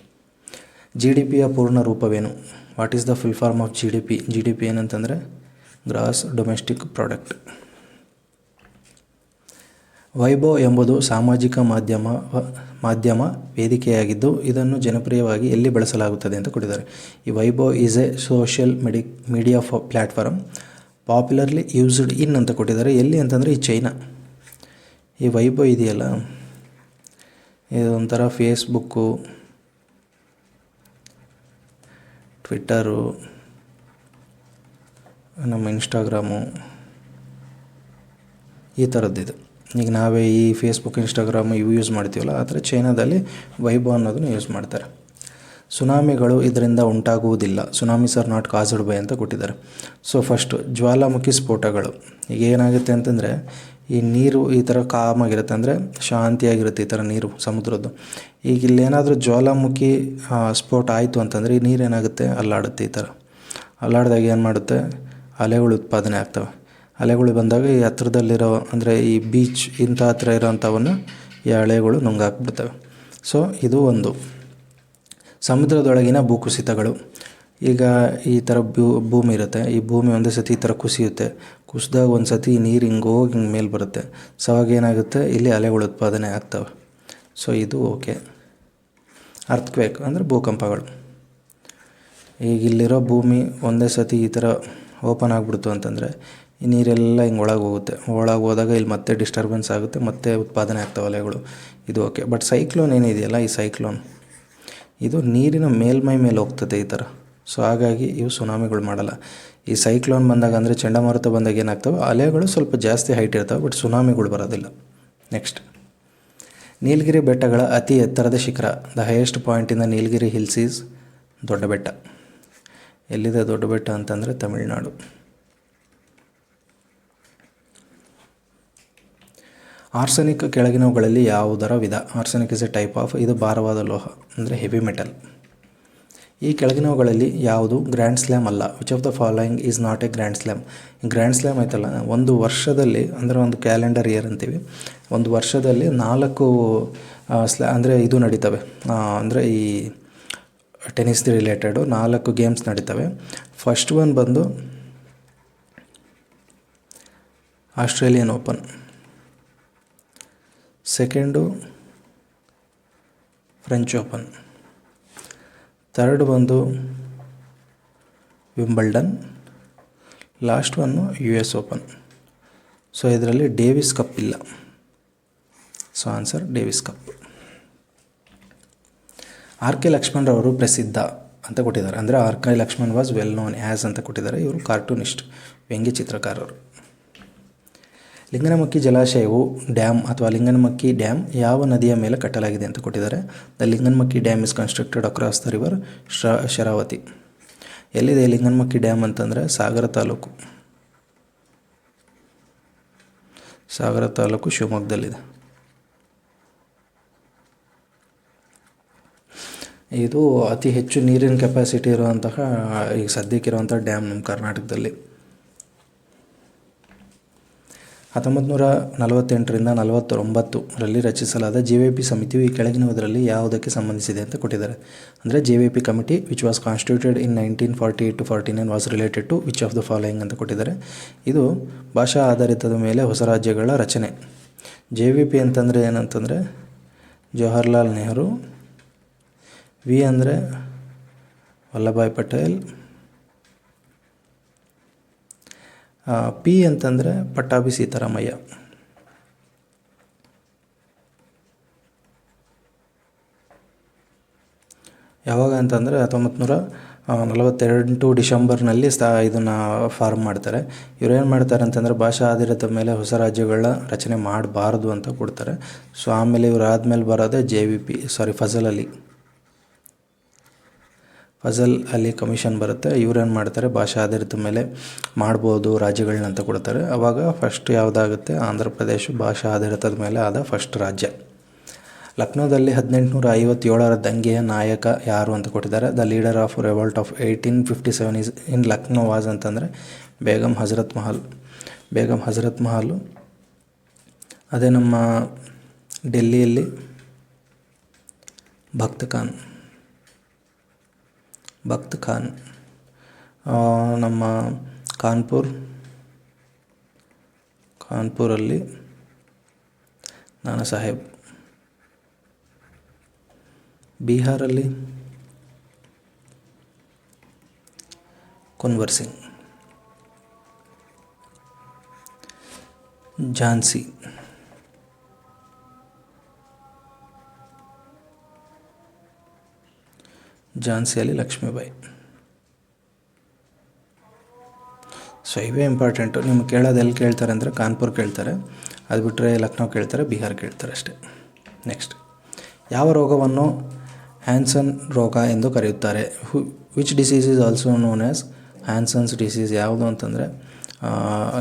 GDPಯ ಪೂರ್ಣ ರೂಪವೇನು? What is the full form of GDP ಏನಂತಂದರೆ ಗ್ರಾಸ್ ಡೊಮೆಸ್ಟಿಕ್ ಪ್ರಾಡಕ್ಟ್. ವೈಭವ್ ಎಂಬುದು ಸಾಮಾಜಿಕ ಮಾಧ್ಯಮ ವೇದಿಕೆಯಾಗಿದ್ದು ಇದನ್ನು ಜನಪ್ರಿಯವಾಗಿ ಎಲ್ಲಿ ಬಳಸಲಾಗುತ್ತದೆ ಅಂತ ಕೊಟ್ಟಿದ್ದಾರೆ. ಈ Vaibhav is A social media platform popularly used in ಅಂತ ಕೊಟ್ಟಿದ್ದಾರೆ. ಎಲ್ಲಿ ಅಂತಂದರೆ ಈ ಚೈನಾ. ಈ ವೈಭವ್ ಇದೆಯಲ್ಲ, ಇದು ಒಂಥರ ಫೇಸ್ಬುಕ್ಕು, ಟ್ವಿಟ್ಟರು, ನಮ್ಮ ಇನ್ಸ್ಟಾಗ್ರಾಮು ಈ ಥರದ್ದಿದೆ. ಈಗ ನಾವೇ ಈ ಫೇಸ್ಬುಕ್ ಇನ್ಸ್ಟಾಗ್ರಾಮು ಇವು ಯೂಸ್ ಮಾಡ್ತೀವಲ್ಲ, ಆ ಥರ ಚೈನಾದಲ್ಲಿ ವೈಭವ್ ಅನ್ನೋದನ್ನು ಯೂಸ್ ಮಾಡ್ತಾರೆ. ಸುನಾಮಿಗಳು ಇದರಿಂದ ಉಂಟಾಗುವುದಿಲ್ಲ. Tsunamis are not caused by ಅಂತ ಕೊಟ್ಟಿದ್ದಾರೆ. ಸೊ ಫಸ್ಟು ಜ್ವಾಲಾಮುಖಿ ಸ್ಫೋಟಗಳು. ಈಗ ಏನಾಗುತ್ತೆ ಅಂತಂದರೆ ಈ ನೀರು ಈ ಥರ ಕಾಮಾಗಿರುತ್ತೆ, ಅಂದರೆ ಶಾಂತಿಯಾಗಿರುತ್ತೆ ಈ ಥರ ನೀರು ಸಮುದ್ರದ್ದು. ಈಗ ಇಲ್ಲೇನಾದರೂ ಜ್ವಾಲಾಮುಖಿ ಸ್ಫೋಟ ಆಯಿತು ಅಂತಂದರೆ ಈ ನೀರೇನಾಗುತ್ತೆ, ಅಲ್ಲಾಡುತ್ತೆ. ಈ ಥರ ಅಲ್ಲಾಡಿದಾಗ ಏನು ಮಾಡುತ್ತೆ, ಅಲೆಗಳು ಉತ್ಪಾದನೆ ಆಗ್ತವೆ. ಅಲೆಗಳು ಬಂದಾಗ ಈ ಹತ್ರದಲ್ಲಿರೋ ಅಂದರೆ ಈ ಬೀಚ್ ಇಂಥ ಹತ್ರ ಇರೋವಂಥವನ್ನು ಈ ಅಲೆಗಳು ನುಂಗಾಕ್ಬಿಡ್ತವೆ. ಸೊ ಇದು ಒಂದು. ಸಮುದ್ರದೊಳಗಿನ ಭೂಕುಸಿತಗಳು. ಈಗ ಈ ಥರ ಭೂಮಿ ಇರುತ್ತೆ, ಈ ಭೂಮಿ ಒಂದೇ ಸತಿ ಈ ಥರ ಕುಸಿಯುತ್ತೆ. ಕುಸಿದಾಗ ಒಂದು ಸತಿ ನೀರು ಹಿಂಗೆ ಹೋಗಿ ಹಿಂಗೆ ಮೇಲೆ ಬರುತ್ತೆ. ಸೊ ಅವಾಗ ಏನಾಗುತ್ತೆ, ಇಲ್ಲಿ ಅಲೆಗಳು ಉತ್ಪಾದನೆ ಆಗ್ತವೆ. ಸೊ ಇದು ಓಕೆ. ಅರ್ಥಕ್ವೇಕ್ ಅಂದರೆ ಭೂಕಂಪಗಳು. ಈಗ ಇಲ್ಲಿರೋ ಭೂಮಿ ಒಂದೇ ಸತಿ ಈ ಥರ ಓಪನ್ ಆಗಿಬಿಡ್ತು ಅಂತಂದರೆ ಈ ನೀರೆಲ್ಲ ಹಿಂಗೆ ಒಳಗೆ ಹೋಗುತ್ತೆ. ಒಳಗೆ ಹೋದಾಗ ಇಲ್ಲಿ ಮತ್ತೆ ಡಿಸ್ಟರ್ಬೆನ್ಸ್ ಆಗುತ್ತೆ, ಮತ್ತೆ ಉತ್ಪಾದನೆ ಆಗ್ತವೆ ಅಲೆಗಳು. ಇದು ಓಕೆ. ಬಟ್ ಸೈಕ್ಲೋನ್ ಏನಿದೆಯಲ್ಲ, ಈ ಸೈಕ್ಲೋನ್ ಇದು ನೀರಿನ ಮೇಲ್ಮೈ ಮೇಲೆ ಹೋಗ್ತದೆ ಈ ಥರ. ಸೊ ಹಾಗಾಗಿ ಇವು ಸುನಾಮಿಗಳು ಮಾಡಲ್ಲ. ಈ ಸೈಕ್ಲೋನ್ ಬಂದಾಗ ಅಂದರೆ ಚಂಡಮಾರುತ ಬಂದಾಗ ಏನಾಗ್ತವೆ, ಅಲೆಗಳು ಸ್ವಲ್ಪ ಜಾಸ್ತಿ ಹೈಟ್ ಇರ್ತವೆ, ಬಟ್ ಸುನಾಮಿಗಳು ಬರೋದಿಲ್ಲ. ನೆಕ್ಸ್ಟ್, ನೀಲಗಿರಿ ಬೆಟ್ಟಗಳ ಅತಿ ಎತ್ತರದ ಶಿಖರ. The highest point in the Nilgiri hills is ದೊಡ್ಡ ಬೆಟ್ಟ. ಎಲ್ಲಿದೆ ದೊಡ್ಡ ಬೆಟ್ಟ ಅಂತಂದರೆ ತಮಿಳುನಾಡು. ಆರ್ಸೆನಿಕ್ ಕೆಳಗಿನವುಗಳಲ್ಲಿ ಯಾವುದರ ವಿಧ? Arsenic is A type of, ಇದು ಭಾರವಾದ ಲೋಹ ಅಂದರೆ ಹೆವಿ ಮೆಟಲ್. ಈ ಕೆಳಗಿನವುಗಳಲ್ಲಿ ಯಾವುದು ಗ್ರ್ಯಾಂಡ್ ಸ್ಲ್ಯಾಮ್ ಅಲ್ಲ? Which of the following is not A grand slam? Grand slam ಆಯ್ತಲ್ಲ, ಒಂದು ವರ್ಷದಲ್ಲಿ ಅಂದರೆ ಒಂದು ಕ್ಯಾಲೆಂಡರ್ ಇಯರ್ ಅಂತೀವಿ, ಒಂದು ವರ್ಷದಲ್ಲಿ 4 ಅಂದರೆ ಇದು ನಡೀತವೆ, ಅಂದರೆ ಈ ಟೆನ್ನಿಸ್ ರಿಲೇಟೆಡು 4 ಗೇಮ್ಸ್ ನಡೀತವೆ. ಫಸ್ಟ್ ಒನ್ ಬಂದು Australian open, second French open, third ಬಂದು Wimbledon, last one US open. So ಇದರಲ್ಲಿ ಡೇವಿಸ್ ಕಪ್ ಇಲ್ಲ. So answer Davis cup. R K ಲಕ್ಷ್ಮಣರವರು ಪ್ರಸಿದ್ಧ ಅಂತ ಕೊಟ್ಟಿದ್ದಾರೆ, ಅಂದರೆ R K Laxman was well known as ಅಂತ ಕೊಟ್ಟಿದ್ದಾರೆ. ಇವರು ಕಾರ್ಟೂನಿಸ್ಟ್, ವ್ಯಂಗ್ಯ ಚಿತ್ರಕಾರರು. ಲಿಂಗನಮಕ್ಕಿ ಜಲಾಶಯವು ಡ್ಯಾಮ್ ಅಥವಾ ಲಿಂಗನಮಕ್ಕಿ ಡ್ಯಾಮ್ ಯಾವ ನದಿಯ ಮೇಲೆ ಕಟ್ಟಲಾಗಿದೆ ಅಂತ ಕೊಟ್ಟಿದ್ದಾರೆ. The Linganamakki dam is constructed across the river Sharavathi. ಎಲ್ಲಿದೆ ಲಿಂಗನಮಕ್ಕಿ ಡ್ಯಾಮ್ ಅಂತಂದರೆ ಸಾಗರ ತಾಲೂಕು, ಸಾಗರ ತಾಲೂಕು ಶಿವಮೊಗ್ಗದಲ್ಲಿದೆ. ಇದು ಅತಿ ಹೆಚ್ಚು ನೀರಿನ ಕೆಪಾಸಿಟಿ ಇರುವಂತಹ ಈಗ ಸದ್ಯಕ್ಕಿರುವಂಥ ಡ್ಯಾಮ್ ನಮ್ಮ ಕರ್ನಾಟಕದಲ್ಲಿ. 1948ರಿಂದ 49ರಲ್ಲಿ ರಚಿಸಲಾದ JVP ಸಮಿತಿಯು ಈ ಕೆಳಗಿನವುದರಲ್ಲಿ ಯಾವುದಕ್ಕೆ ಸಂಬಂಧಿಸಿದೆ ಅಂತ ಕೊಟ್ಟಿದ್ದಾರೆ. ಅಂದರೆ JVP committee which was constituted in 1948 to 49 was related to which of the following ಅಂತ ಕೊಟ್ಟಿದ್ದಾರೆ. ಇದು ಭಾಷಾ ಆಧಾರಿತದ ಮೇಲೆ ಹೊಸ ರಾಜ್ಯಗಳ ರಚನೆ. JVP ಅಂತಂದರೆ ಏನಂತಂದರೆ ಜವಾಹರ್ಲಾಲ್ ನೆಹರು, ವಿ ಅಂದರೆ ವಲ್ಲಭಾಯ್ ಪಟೇಲ್, ಪಿ ಅಂತಂದರೆ ಪಟ್ಟಾಭಿ ಸೀತಾರಾಮಯ್ಯ. ಯಾವಾಗ ಅಂತಂದರೆ 1942 ಡಿಸೆಂಬರ್ನಲ್ಲಿ ಇದನ್ನು ಫಾರ್ಮ್ ಮಾಡ್ತಾರೆ. ಇವ್ರು ಏನು ಮಾಡ್ತಾರೆ ಅಂತಂದರೆ ಭಾಷಾ ಆಧಾರಿತ ಮೇಲೆ ಹೊಸ ರಾಜ್ಯಗಳ ರಚನೆ ಮಾಡಬಾರ್ದು ಅಂತ ಕೊಡ್ತಾರೆ. ಸೊ ಆಮೇಲೆ ಇವ್ರು ಆದಮೇಲೆ ಬರೋದೇ ಫಜಲ್ ಅಲಿ ಕಮಿಷನ್ ಬರುತ್ತೆ. ಇವ್ರೇನು ಮಾಡ್ತಾರೆ, ಭಾಷಾ ಆಧಾರಿತ ಮೇಲೆ ಮಾಡ್ಬೋದು ರಾಜ್ಯಗಳನ್ನ ಅಂತ ಕೊಡ್ತಾರೆ. ಆವಾಗ ಫಸ್ಟ್ ಯಾವುದಾಗುತ್ತೆ, ಆಂಧ್ರ ಪ್ರದೇಶ ಭಾಷಾ ಆಧಾರಿತದ ಮೇಲೆ ಆದ ಫಸ್ಟ್ ರಾಜ್ಯ. ಲಕ್ನೋದಲ್ಲಿ 1857ರ ದಂಗೆಯ ನಾಯಕ ಯಾರು ಅಂತ ಕೊಟ್ಟಿದ್ದಾರೆ. The leader of revolt of 1857 is in Lucknow was ಅಂತಂದರೆ ಬೇಗಂ ಹಜರತ್ ಮಹಲ್. ಅದೇ ನಮ್ಮ ಡೆಲ್ಲಿಯಲ್ಲಿ ಭಕ್ತ್ ಖಾನ್. ನಮ್ಮ ಕಾನ್ಪುರಲ್ಲಿ ನಾನಾ ಸಾಹೇಬ್. ಬಿಹಾರಲ್ಲಿ ಕುನ್ವರ್ ಸಿಂಗ್. ಝಾನ್ಸಿಯಲ್ಲಿ ಲಕ್ಷ್ಮೀಬಾಯಿ. ಸೊ ಇವೇ ಇಂಪಾರ್ಟೆಂಟು. ನಿಮ್ಗೆ ಕೇಳೋದು ಎಲ್ಲಿ ಕೇಳ್ತಾರೆ ಅಂದರೆ ಕಾನ್ಪುರ್ ಕೇಳ್ತಾರೆ, ಅದು ಬಿಟ್ಟರೆ ಲಕ್ನೋ ಕೇಳ್ತಾರೆ, ಬಿಹಾರ್ ಕೇಳ್ತಾರೆ ಅಷ್ಟೇ. ನೆಕ್ಸ್ಟ್, ಯಾವ ರೋಗವನ್ನು ಹ್ಯಾನ್ಸನ್ ರೋಗ ಎಂದು ಕರೆಯುತ್ತಾರೆ. Which disease is also known as Hansen's disease. ಯಾವುದು ಅಂತಂದರೆ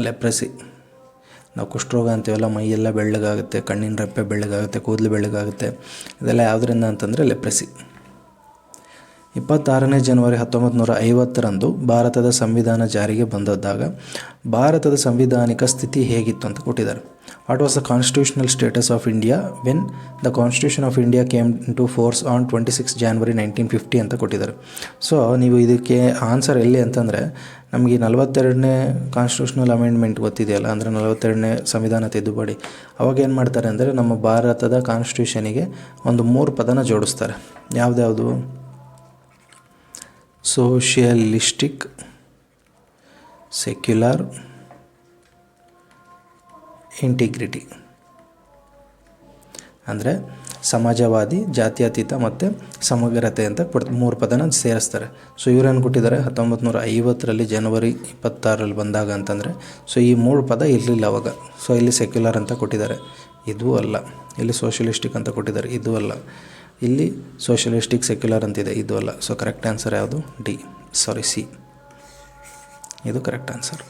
ಲೆಪ್ರಸಿ. ನಾವು ಕುಷ್ಠರೋಗ ಅಂತೀವಲ್ಲ, ಮೈಯೆಲ್ಲ ಬೆಳ್ಳಗಾಗುತ್ತೆ, ಕಣ್ಣಿನ ರೆಪ್ಪೆ ಬೆಳ್ಳಗಾಗುತ್ತೆ, ಕೂದಲು ಬೆಳ್ಳಗಾಗುತ್ತೆ. ಇದೆಲ್ಲ ಯಾವುದರಿಂದ ಅಂತಂದರೆ ಲೆಪ್ರಸಿ. 26 ಜನವರಿ 1950 ಭಾರತದ ಸಂವಿಧಾನ ಜಾರಿಗೆ ಬಂದದ್ದಾಗ ಭಾರತದ ಸಂವಿಧಾನಿಕ ಸ್ಥಿತಿ ಹೇಗಿತ್ತು ಅಂತ ಕೊಟ್ಟಿದ್ದಾರೆ. What was the constitutional status of India when the constitution of India came to force on 26 January 1950 ಅಂತ ಕೊಟ್ಟಿದ್ದಾರೆ. ಸೊ ನೀವು ಇದಕ್ಕೆ ಆನ್ಸರ್ ಎಲ್ಲಿ ಅಂತಂದರೆ, ನಮಗೆ 42ನೇ ಕಾನ್ಸ್ಟಿಟ್ಯೂಷನಲ್ ಅಮೆಂಡ್ಮೆಂಟ್ ಗೊತ್ತಿದೆಯಲ್ಲ, ಅಂದರೆ 42ನೇ ಸಂವಿಧಾನ ತಿದ್ದುಪಡಿ. ಅವಾಗ ಏನು ಮಾಡ್ತಾರೆ ಅಂದರೆ, ನಮ್ಮ ಭಾರತದ ಕಾನ್ಸ್ಟಿಟ್ಯೂಷನಿಗೆ ಒಂದು 3 ಪದನ ಜೋಡಿಸ್ತಾರೆ. ಯಾವುದ್ಯಾವುದು? Socialistic, secular, integrity. ಅಂದರೆ ಸಮಾಜವಾದಿ, ಜಾತ್ಯತೀತ ಮತ್ತು ಸಮಗ್ರತೆ ಅಂತ 3 ಪದನ ಸೇರಿಸ್ತಾರೆ. ಸೊ ಇವರೇನು ಕೊಟ್ಟಿದ್ದಾರೆ, 1950 ಜನವರಿ 26 ಬಂದಾಗ ಅಂತಂದರೆ, ಸೊ ಈ 3 ಪದ ಇರಲಿಲ್ಲ ಅವಾಗ. ಸೊ ಇಲ್ಲಿ ಸೆಕ್ಯುಲರ್ ಅಂತ ಕೊಟ್ಟಿದ್ದಾರೆ, ಇದೂ ಅಲ್ಲ. ಇಲ್ಲಿ ಸೋಷಿಯಲಿಸ್ಟಿಕ್ ಅಂತ ಕೊಟ್ಟಿದ್ದಾರೆ, ಇದೂ ಅಲ್ಲ. ಇಲ್ಲಿ ಸೋಷಿಯಲಿಸ್ಟಿಕ್, ಸೆಕ್ಯುಲರ್ ಅಂತಿದೆ, ಇದು ಅಲ್ಲ. ಸೊ ಕರೆಕ್ಟ್ ಆನ್ಸರ್ ಯಾವುದು? ಸಿ. ಇದು ಕರೆಕ್ಟ್ ಆನ್ಸರ್.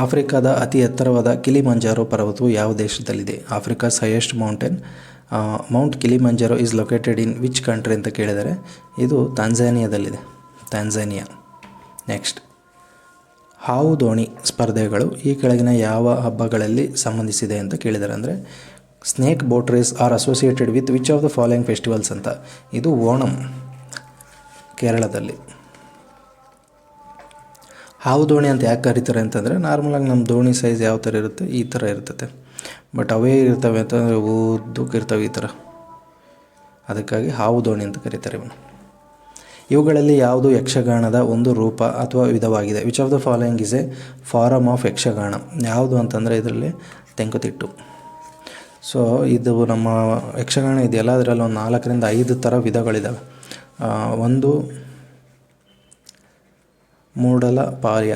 ಆಫ್ರಿಕಾದ ಅತಿ ಎತ್ತರವಾದ ಕಿಲಿಮಂಜಾರೋ ಪರ್ವತವು ಯಾವ ದೇಶದಲ್ಲಿದೆ? Africa's highest mountain mount Kilimanjaro is located in which country ಅಂತ ಕೇಳಿದರೆ, ಇದು ತಾಂಜಾನಿಯಾದಲ್ಲಿದೆ, ತಾಂಜಾನಿಯಾ. ನೆಕ್ಸ್ಟ್, ಹಾವು ದೋಣಿ ಸ್ಪರ್ಧೆಗಳು ಈ ಕೆಳಗಿನ ಯಾವ ಹಬ್ಬಗಳಲ್ಲಿ ಸಂಬಂಧಿಸಿದೆ ಅಂತ ಕೇಳಿದ್ದಾರೆ. ಅಂದರೆ snake boat race are associated with which of the following festivals ಅಂತ. ಇದು ಓಣಂ, ಕೇರಳದಲ್ಲಿ. ಹಾವು ದೋಣಿ ಅಂತ ಯಾಕೆ ಕರೀತಾರೆ ಅಂತಂದರೆ, ನಾರ್ಮಲಾಗಿ ನಮ್ಮ ದೋಣಿ ಸೈಜ್ ಯಾವ ಥರ ಇರುತ್ತೆ, ಈ ಥರ ಇರ್ತದೆ. ಬಟ್ ಅವೇ ಇರ್ತವೆ ಅಂತಂದರೆ ಉದ್ದಕ್ಕೆ ಇರ್ತವೆ ಈ ಥರ, ಅದಕ್ಕಾಗಿ ಹಾವು ದೋಣಿ ಅಂತ ಕರೀತಾರೆ ಇವನು. ಇವುಗಳಲ್ಲಿ ಯಾವುದು ಯಕ್ಷಗಾನದ ಒಂದು ರೂಪ ಅಥವಾ ವಿಧವಾಗಿದೆ? Which of the following is a form of Yakshagana? ಯಾವುದು ಅಂತಂದರೆ ಇದರಲ್ಲಿ ತೆಂಕುತಿಟ್ಟು. ಸೊ ಇದು ನಮ್ಮ ಯಕ್ಷಗಾನ ಇದೆಯಲ್ಲ, ಅದರಲ್ಲಿ ಒಂದು 4ರಿಂದ 5 ಥರ ವಿಧಗಳಿದ್ದಾವೆ. ಒಂದು ಮೂಡಲಪಾಯ,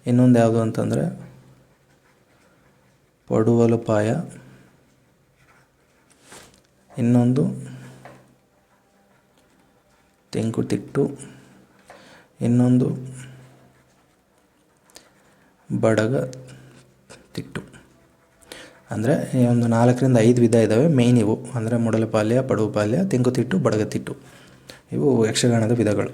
ಇನ್ನೊಂದು ಯಾವುದು ಅಂತಂದರೆ ಪಡುವಲಪಾಯ, ಇನ್ನೊಂದು ತೆಂಕುತಿಟ್ಟು, ಇನ್ನೊಂದು ಬಡಗ ತಿಟ್ಟು. ಅಂದರೆ ಒಂದು 4ರಿಂದ 5 ವಿಧ ಇದ್ದಾವೆ ಮೇಯ್ನ್ ಇವು. ಅಂದರೆ ಮೂಡಲಪಾಲ್ಯ, ಪಡುವಪಾಲ್ಯ, ತೆಂಕುತಿಟ್ಟು, ಬಡಗತಿಟ್ಟು. ಇವು ಯಕ್ಷಗಾನದ ವಿಧಗಳು.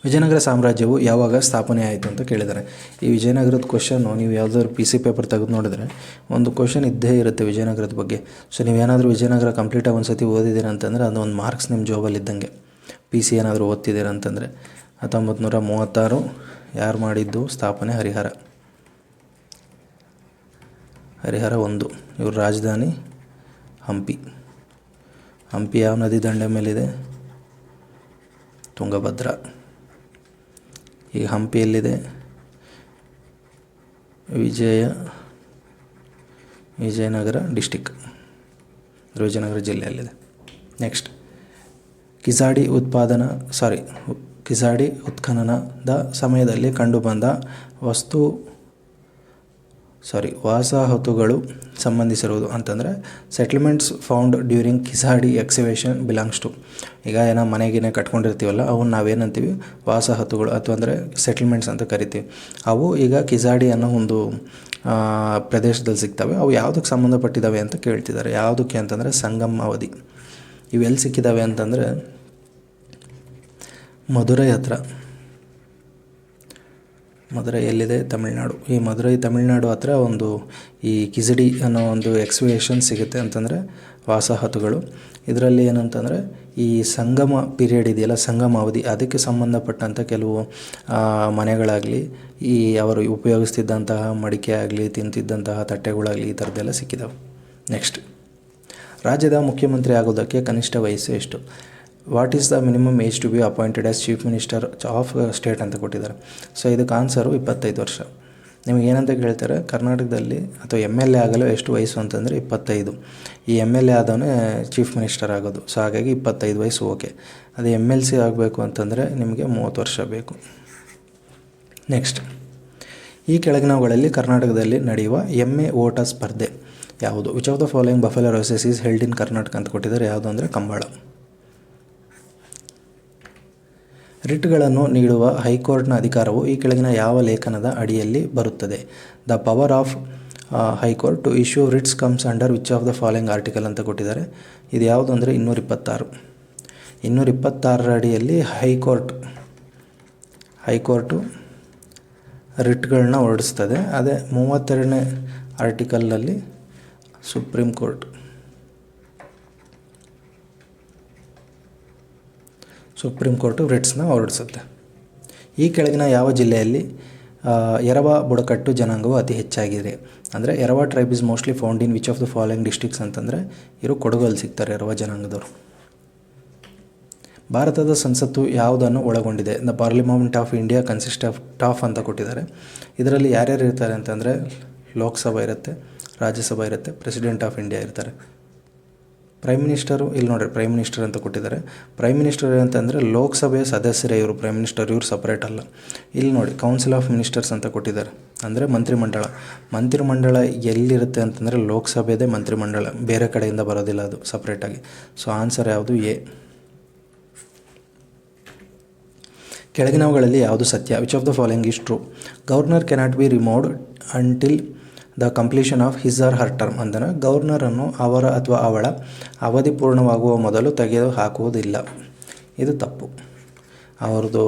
ವಿಜಯನಗರ ಸಾಮ್ರಾಜ್ಯವು ಯಾವಾಗ ಸ್ಥಾಪನೆ ಆಯಿತು ಅಂತ ಕೇಳಿದ್ದಾರೆ. ಈ ವಿಜಯನಗರದ ಕ್ವಶನ್ನು ನೀವು ಯಾವುದಾದ್ರು PC ಪೇಪರ್ ತೆಗೆದು ನೋಡಿದ್ರೆ ಒಂದು ಕ್ವಶನ್ ಇದ್ದೇ ಇರುತ್ತೆ ವಿಜಯನಗರದ ಬಗ್ಗೆ. ಸೊ ನೀವೇನಾದರೂ ವಿಜಯನಗರ ಕಂಪ್ಲೀಟಾಗಿ ಒಂದು ಸತಿ ಓದಿದ್ದೀರ ಅಂತಂದರೆ ಅದು ಒಂದು ಮಾರ್ಕ್ಸ್ ನಿಮ್ಮ ಜಾಬಲ್ಲಿ ಇದ್ದಂಗೆ. PC ಏನಾದರೂ ಓದ್ತಿದ್ದೀರ ಅಂತಂದರೆ. 1936 ಯಾರು ಮಾಡಿದ್ದು ಸ್ಥಾಪನೆ? ಹರಿಹರ 1. ಇವ್ರ ರಾಜಧಾನಿ ಹಂಪಿ. ಹಂಪಿ ಯಾವ ನದಿ ದಂಡೆ ಮೇಲಿದೆ? ತುಂಗಭದ್ರಾ. ಈಗ ಹಂಪಿಯಲ್ಲಿದೆ? ವಿಜಯನಗರ ಡಿಸ್ಟಿಕ್, ವಿಜಯನಗರ ಜಿಲ್ಲೆಯಲ್ಲಿದೆ. ನೆಕ್ಸ್ಟ್, ಕಿಜಾಡಿ ಉತ್ಖನನದ ಸಮಯದಲ್ಲಿ ಕಂಡುಬಂದ ವಸಾಹತುಗಳು ಸಂಬಂಧಿಸಿರುವುದು ಅಂತಂದರೆ ಸೆಟ್ಲ್ಮೆಂಟ್ಸ್ ಫೌಂಡ್ ಡ್ಯೂರಿಂಗ್ ಕಿಜಾಡಿ ಎಕ್ಸಿವೇಷನ್ ಬಿಲಾಂಗ್ಸ್ ಟು. ಈಗ ಏನೋ ಮನೆಗಿನೇ ಕಟ್ಕೊಂಡಿರ್ತೀವಲ್ಲ, ಅವನ್ನ ನಾವೇನಂತೀವಿ? ವಸಾಹತುಗಳು ಅಥವಾ ಅಂದರೆ ಸೆಟ್ಲ್ಮೆಂಟ್ಸ್ ಅಂತ ಕರಿತೀವಿ. ಅವು ಈಗ ಕಿಜಾಡಿ ಅನ್ನೋ ಒಂದು ಪ್ರದೇಶದಲ್ಲಿ ಸಿಗ್ತವೆ. ಅವು ಯಾವುದಕ್ಕೆ ಸಂಬಂಧಪಟ್ಟಿದ್ದಾವೆ ಅಂತ ಕೇಳ್ತಿದ್ದಾರೆ. ಯಾವುದಕ್ಕೆ ಅಂತಂದರೆ ಸಂಗಮ ಅವಧಿ. ಇವೆಲ್ಲಿ ಸಿಕ್ಕಿದ್ದಾವೆ ಅಂತಂದರೆ ಮಧುರೈ ಹತ್ರ. ಮಧುರೈ ಎಲ್ಲಿದೆ? ತಮಿಳ್ನಾಡು. ಈ ಮಧುರೈ ತಮಿಳ್ನಾಡು ಹತ್ರ ಒಂದು ಈ ಕಿಜಡಿ ಅನ್ನೋ ಒಂದು ಎಕ್ಸ್ವೇಷನ್ ಸಿಗುತ್ತೆ ಅಂತಂದರೆ ವಸಾಹತುಗಳು. ಇದರಲ್ಲಿ ಏನಂತಂದರೆ ಈ ಸಂಗಮ ಪೀರಿಯಡ್ ಇದೆಯಲ್ಲ, ಸಂಗಮ ಅವಧಿ, ಅದಕ್ಕೆ ಸಂಬಂಧಪಟ್ಟಂಥ ಕೆಲವು ಮನೆಗಳಾಗಲಿ, ಈ ಅವರು ಉಪಯೋಗಿಸ್ತಿದ್ದಂತಹ ಮಡಿಕೆ ಆಗಲಿ, ತಿಂತಿದ್ದಂತಹ ತಟ್ಟೆಗಳಾಗಲಿ, ಈ ಥರದ್ದೆಲ್ಲ ಸಿಕ್ಕಿದ್ದಾವೆ. ನೆಕ್ಸ್ಟ್, ರಾಜ್ಯದ ಮುಖ್ಯಮಂತ್ರಿ ಆಗೋದಕ್ಕೆ ಕನಿಷ್ಠ ವಯಸ್ಸು ಎಷ್ಟು? What is the minimum age to be appointed as chief minister of state ಅಂತ ಕೊಟ್ಟಿದ್ದಾರೆ. ಸೊ ಇದಕ್ಕೆ ಆನ್ಸರು 25 ವರ್ಷ. ನಿಮಗೆ ಏನಂತ ಕೇಳ್ತಾರೆ, ಕರ್ನಾಟಕದಲ್ಲಿ ಅಥವಾ MLA ಆಗಲು ಎಷ್ಟು ವಯಸ್ಸು ಅಂತಂದರೆ 25. ಈ MLA ಆದವನೇ ಚೀಫ್ ಮಿನಿಸ್ಟರ್ ಆಗೋದು. ಸೊ ಹಾಗಾಗಿ 25 ವಯಸ್ಸು ಓಕೆ. ಅದು MLC ಆಗಬೇಕು ಅಂತಂದರೆ ನಿಮಗೆ 30 ವರ್ಷ ಬೇಕು. ನೆಕ್ಸ್ಟ್, ಈ ಕೆಳಗಿನವುಗಳಲ್ಲಿ ಕರ್ನಾಟಕದಲ್ಲಿ ನಡೆಯುವ ಎಮ್ಮೆ ಓಟ ಸ್ಪರ್ಧೆ ಯಾವುದು? Which of the following buffalo races is held in Karnataka ಅಂತ ಕೊಟ್ಟಿದ್ದಾರೆ. ಯಾವುದು ಅಂದರೆ ಕಂಬಳ. ರಿಟ್ಗಳನ್ನು ನೀಡುವ ಹೈಕೋರ್ಟ್ನ ಅಧಿಕಾರವು ಈ ಕೆಳಗಿನ ಯಾವ ಲೇಖನದ ಅಡಿಯಲ್ಲಿ ಬರುತ್ತದೆ? The power of high court to issue writs comes under which of the following article ಅಂತ ಕೊಟ್ಟಿದ್ದಾರೆ. ಇದು ಯಾವುದು ಅಂದರೆ 226 ಅಡಿಯಲ್ಲಿ ಹೈಕೋರ್ಟು ರಿಟ್ಗಳನ್ನ ಹೊರಡಿಸ್ತದೆ. ಅದೇ 32ನೇ ಆರ್ಟಿಕಲ್ನಲ್ಲಿ ಸುಪ್ರೀಂ ಕೋರ್ಟು ರಿಟ್ಸ್ನ ಹೊರಡಿಸುತ್ತೆ. ಈ ಕೆಳಗಿನ ಯಾವ ಜಿಲ್ಲೆಯಲ್ಲಿ ಎರವ ಬುಡಕಟ್ಟು ಜನಾಂಗವು ಅತಿ ಹೆಚ್ಚಾಗಿದೆ? ಅಂದರೆ Yerava tribe is mostly found in which of the following districts ಅಂತಂದರೆ ಇವರು ಕೊಡಗಲ್ಲಿ ಸಿಗ್ತಾರೆ ಎರವ ಜನಾಂಗದವರು. ಭಾರತದ ಸಂಸತ್ತು ಯಾವುದನ್ನು ಒಳಗೊಂಡಿದೆ? The parliament of India consist of ಅಂತ ಕೊಟ್ಟಿದ್ದಾರೆ. ಇದರಲ್ಲಿ ಯಾರ್ಯಾರು ಇರ್ತಾರೆ ಅಂತಂದರೆ ಲೋಕಸಭಾ ಇರುತ್ತೆ, ರಾಜ್ಯಸಭಾ ಇರುತ್ತೆ, ಪ್ರೆಸಿಡೆಂಟ್ ಆಫ್ ಇಂಡಿಯಾ ಇರ್ತಾರೆ. ಪ್ರೈಮ್ ಮಿನಿಸ್ಟರು ಇಲ್ಲಿ ನೋಡಿರಿ, ಪ್ರೈಮ್ ಮಿನಿಸ್ಟರ್ ಅಂತ ಕೊಟ್ಟಿದ್ದಾರೆ. ಪ್ರೈಮ್ ಮಿನಿಸ್ಟರ್ ಅಂತಂದರೆ ಲೋಕಸಭೆಯ ಸದಸ್ಯರೇ ಇವರು, ಪ್ರೈಮ್ ಮಿನಿಸ್ಟರ್ ಇವರು ಸಪ್ರೇಟ್ ಅಲ್ಲ. ಇಲ್ಲಿ ನೋಡಿ ಕೌನ್ಸಿಲ್ ಆಫ್ ಮಿನಿಸ್ಟರ್ಸ್ ಅಂತ ಕೊಟ್ಟಿದ್ದಾರೆ, ಅಂದರೆ ಮಂತ್ರಿಮಂಡಳ ಎಲ್ಲಿರುತ್ತೆ ಅಂತಂದರೆ ಲೋಕಸಭೆದೇ ಮಂತ್ರಿಮಂಡಳ, ಬೇರೆ ಕಡೆಯಿಂದ ಬರೋದಿಲ್ಲ, ಅದು ಸಪ್ರೇಟಾಗಿ. ಸೊ ಆನ್ಸರ್ ಯಾವುದು? ಎ. ಕೆಳಗಿನವುಗಳಲ್ಲಿ ಯಾವುದು ಸತ್ಯ? Which of the following is true? Governor cannot be removed until the completion of his or her term. ಅಂದರೆ ಗವರ್ನರನ್ನು ಅವರ ಅಥವಾ ಅವಳ ಅವಧಿ ಪೂರ್ಣವಾಗುವ ಮೊದಲು ತೆಗೆದು ಹಾಕುವುದಿಲ್ಲ. ಇದು ತಪ್ಪು. ಅವ್ರದ್ದು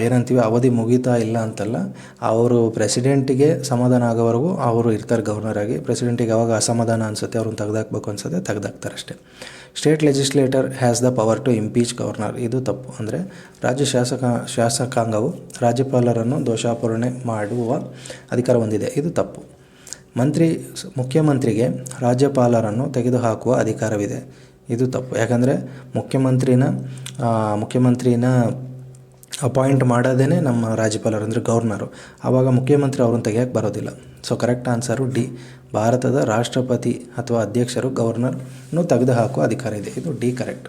ಏನಂತೀವಿ ಅವಧಿ ಮುಗೀತಾ ಇಲ್ಲ ಅಂತಲ್ಲ, ಅವರು ಪ್ರೆಸಿಡೆಂಟಿಗೆ ಸಮಾಧಾನ ಆಗೋವರೆಗೂ ಅವರು ಇರ್ತಾರೆ ಗವರ್ನರಾಗಿ. ಪ್ರೆಸಿಡೆಂಟಿಗೆ ಯಾವಾಗ ಅಸಮಾಧಾನ ಅನಿಸುತ್ತೆ, ಅವ್ರನ್ನ ತೆಗೆದಾಕಬೇಕು ಅನಿಸುತ್ತೆ, ತೆಗೆದಾಕ್ತಾರೆ ಅಷ್ಟೇ. State legislator has the power to impeach governor. ಇದು ತಪ್ಪು. ಅಂದರೆ ರಾಜ್ಯ ಶಾಸಕಾಂಗವು ರಾಜ್ಯಪಾಲರನ್ನು ದೋಷಾರೋಪಣೆ ಮಾಡುವ ಅಧಿಕಾರ ಹೊಂದಿದೆ. ಇದು ತಪ್ಪು. ಮುಖ್ಯಮಂತ್ರಿಗೆ ರಾಜ್ಯಪಾಲರನ್ನು ತೆಗೆದುಹಾಕುವ ಅಧಿಕಾರವಿದೆ. ಇದು ತಪ್ಪು. ಯಾಕಂದರೆ ಮುಖ್ಯಮಂತ್ರಿನ ಅಪಾಯಿಂಟ್ ಮಾಡೋದೇ ನಮ್ಮ ರಾಜ್ಯಪಾಲರು ಅಂದರೆ ಗವರ್ನರು. ಆವಾಗ ಮುಖ್ಯಮಂತ್ರಿ ಅವ್ರನ್ನ ತೆಗೆಯೋಕ್ಕೆ ಬರೋದಿಲ್ಲ. So correct answer D. ಭಾರತದ ರಾಷ್ಟ್ರಪತಿ ಅಥವಾ ಅಧ್ಯಕ್ಷರು ಗವರ್ನರ್ನು ತೆಗೆದುಹಾಕುವ ಅಧಿಕಾರ ಇದೆ. ಇದು ಡಿ ಕರೆಕ್ಟ್.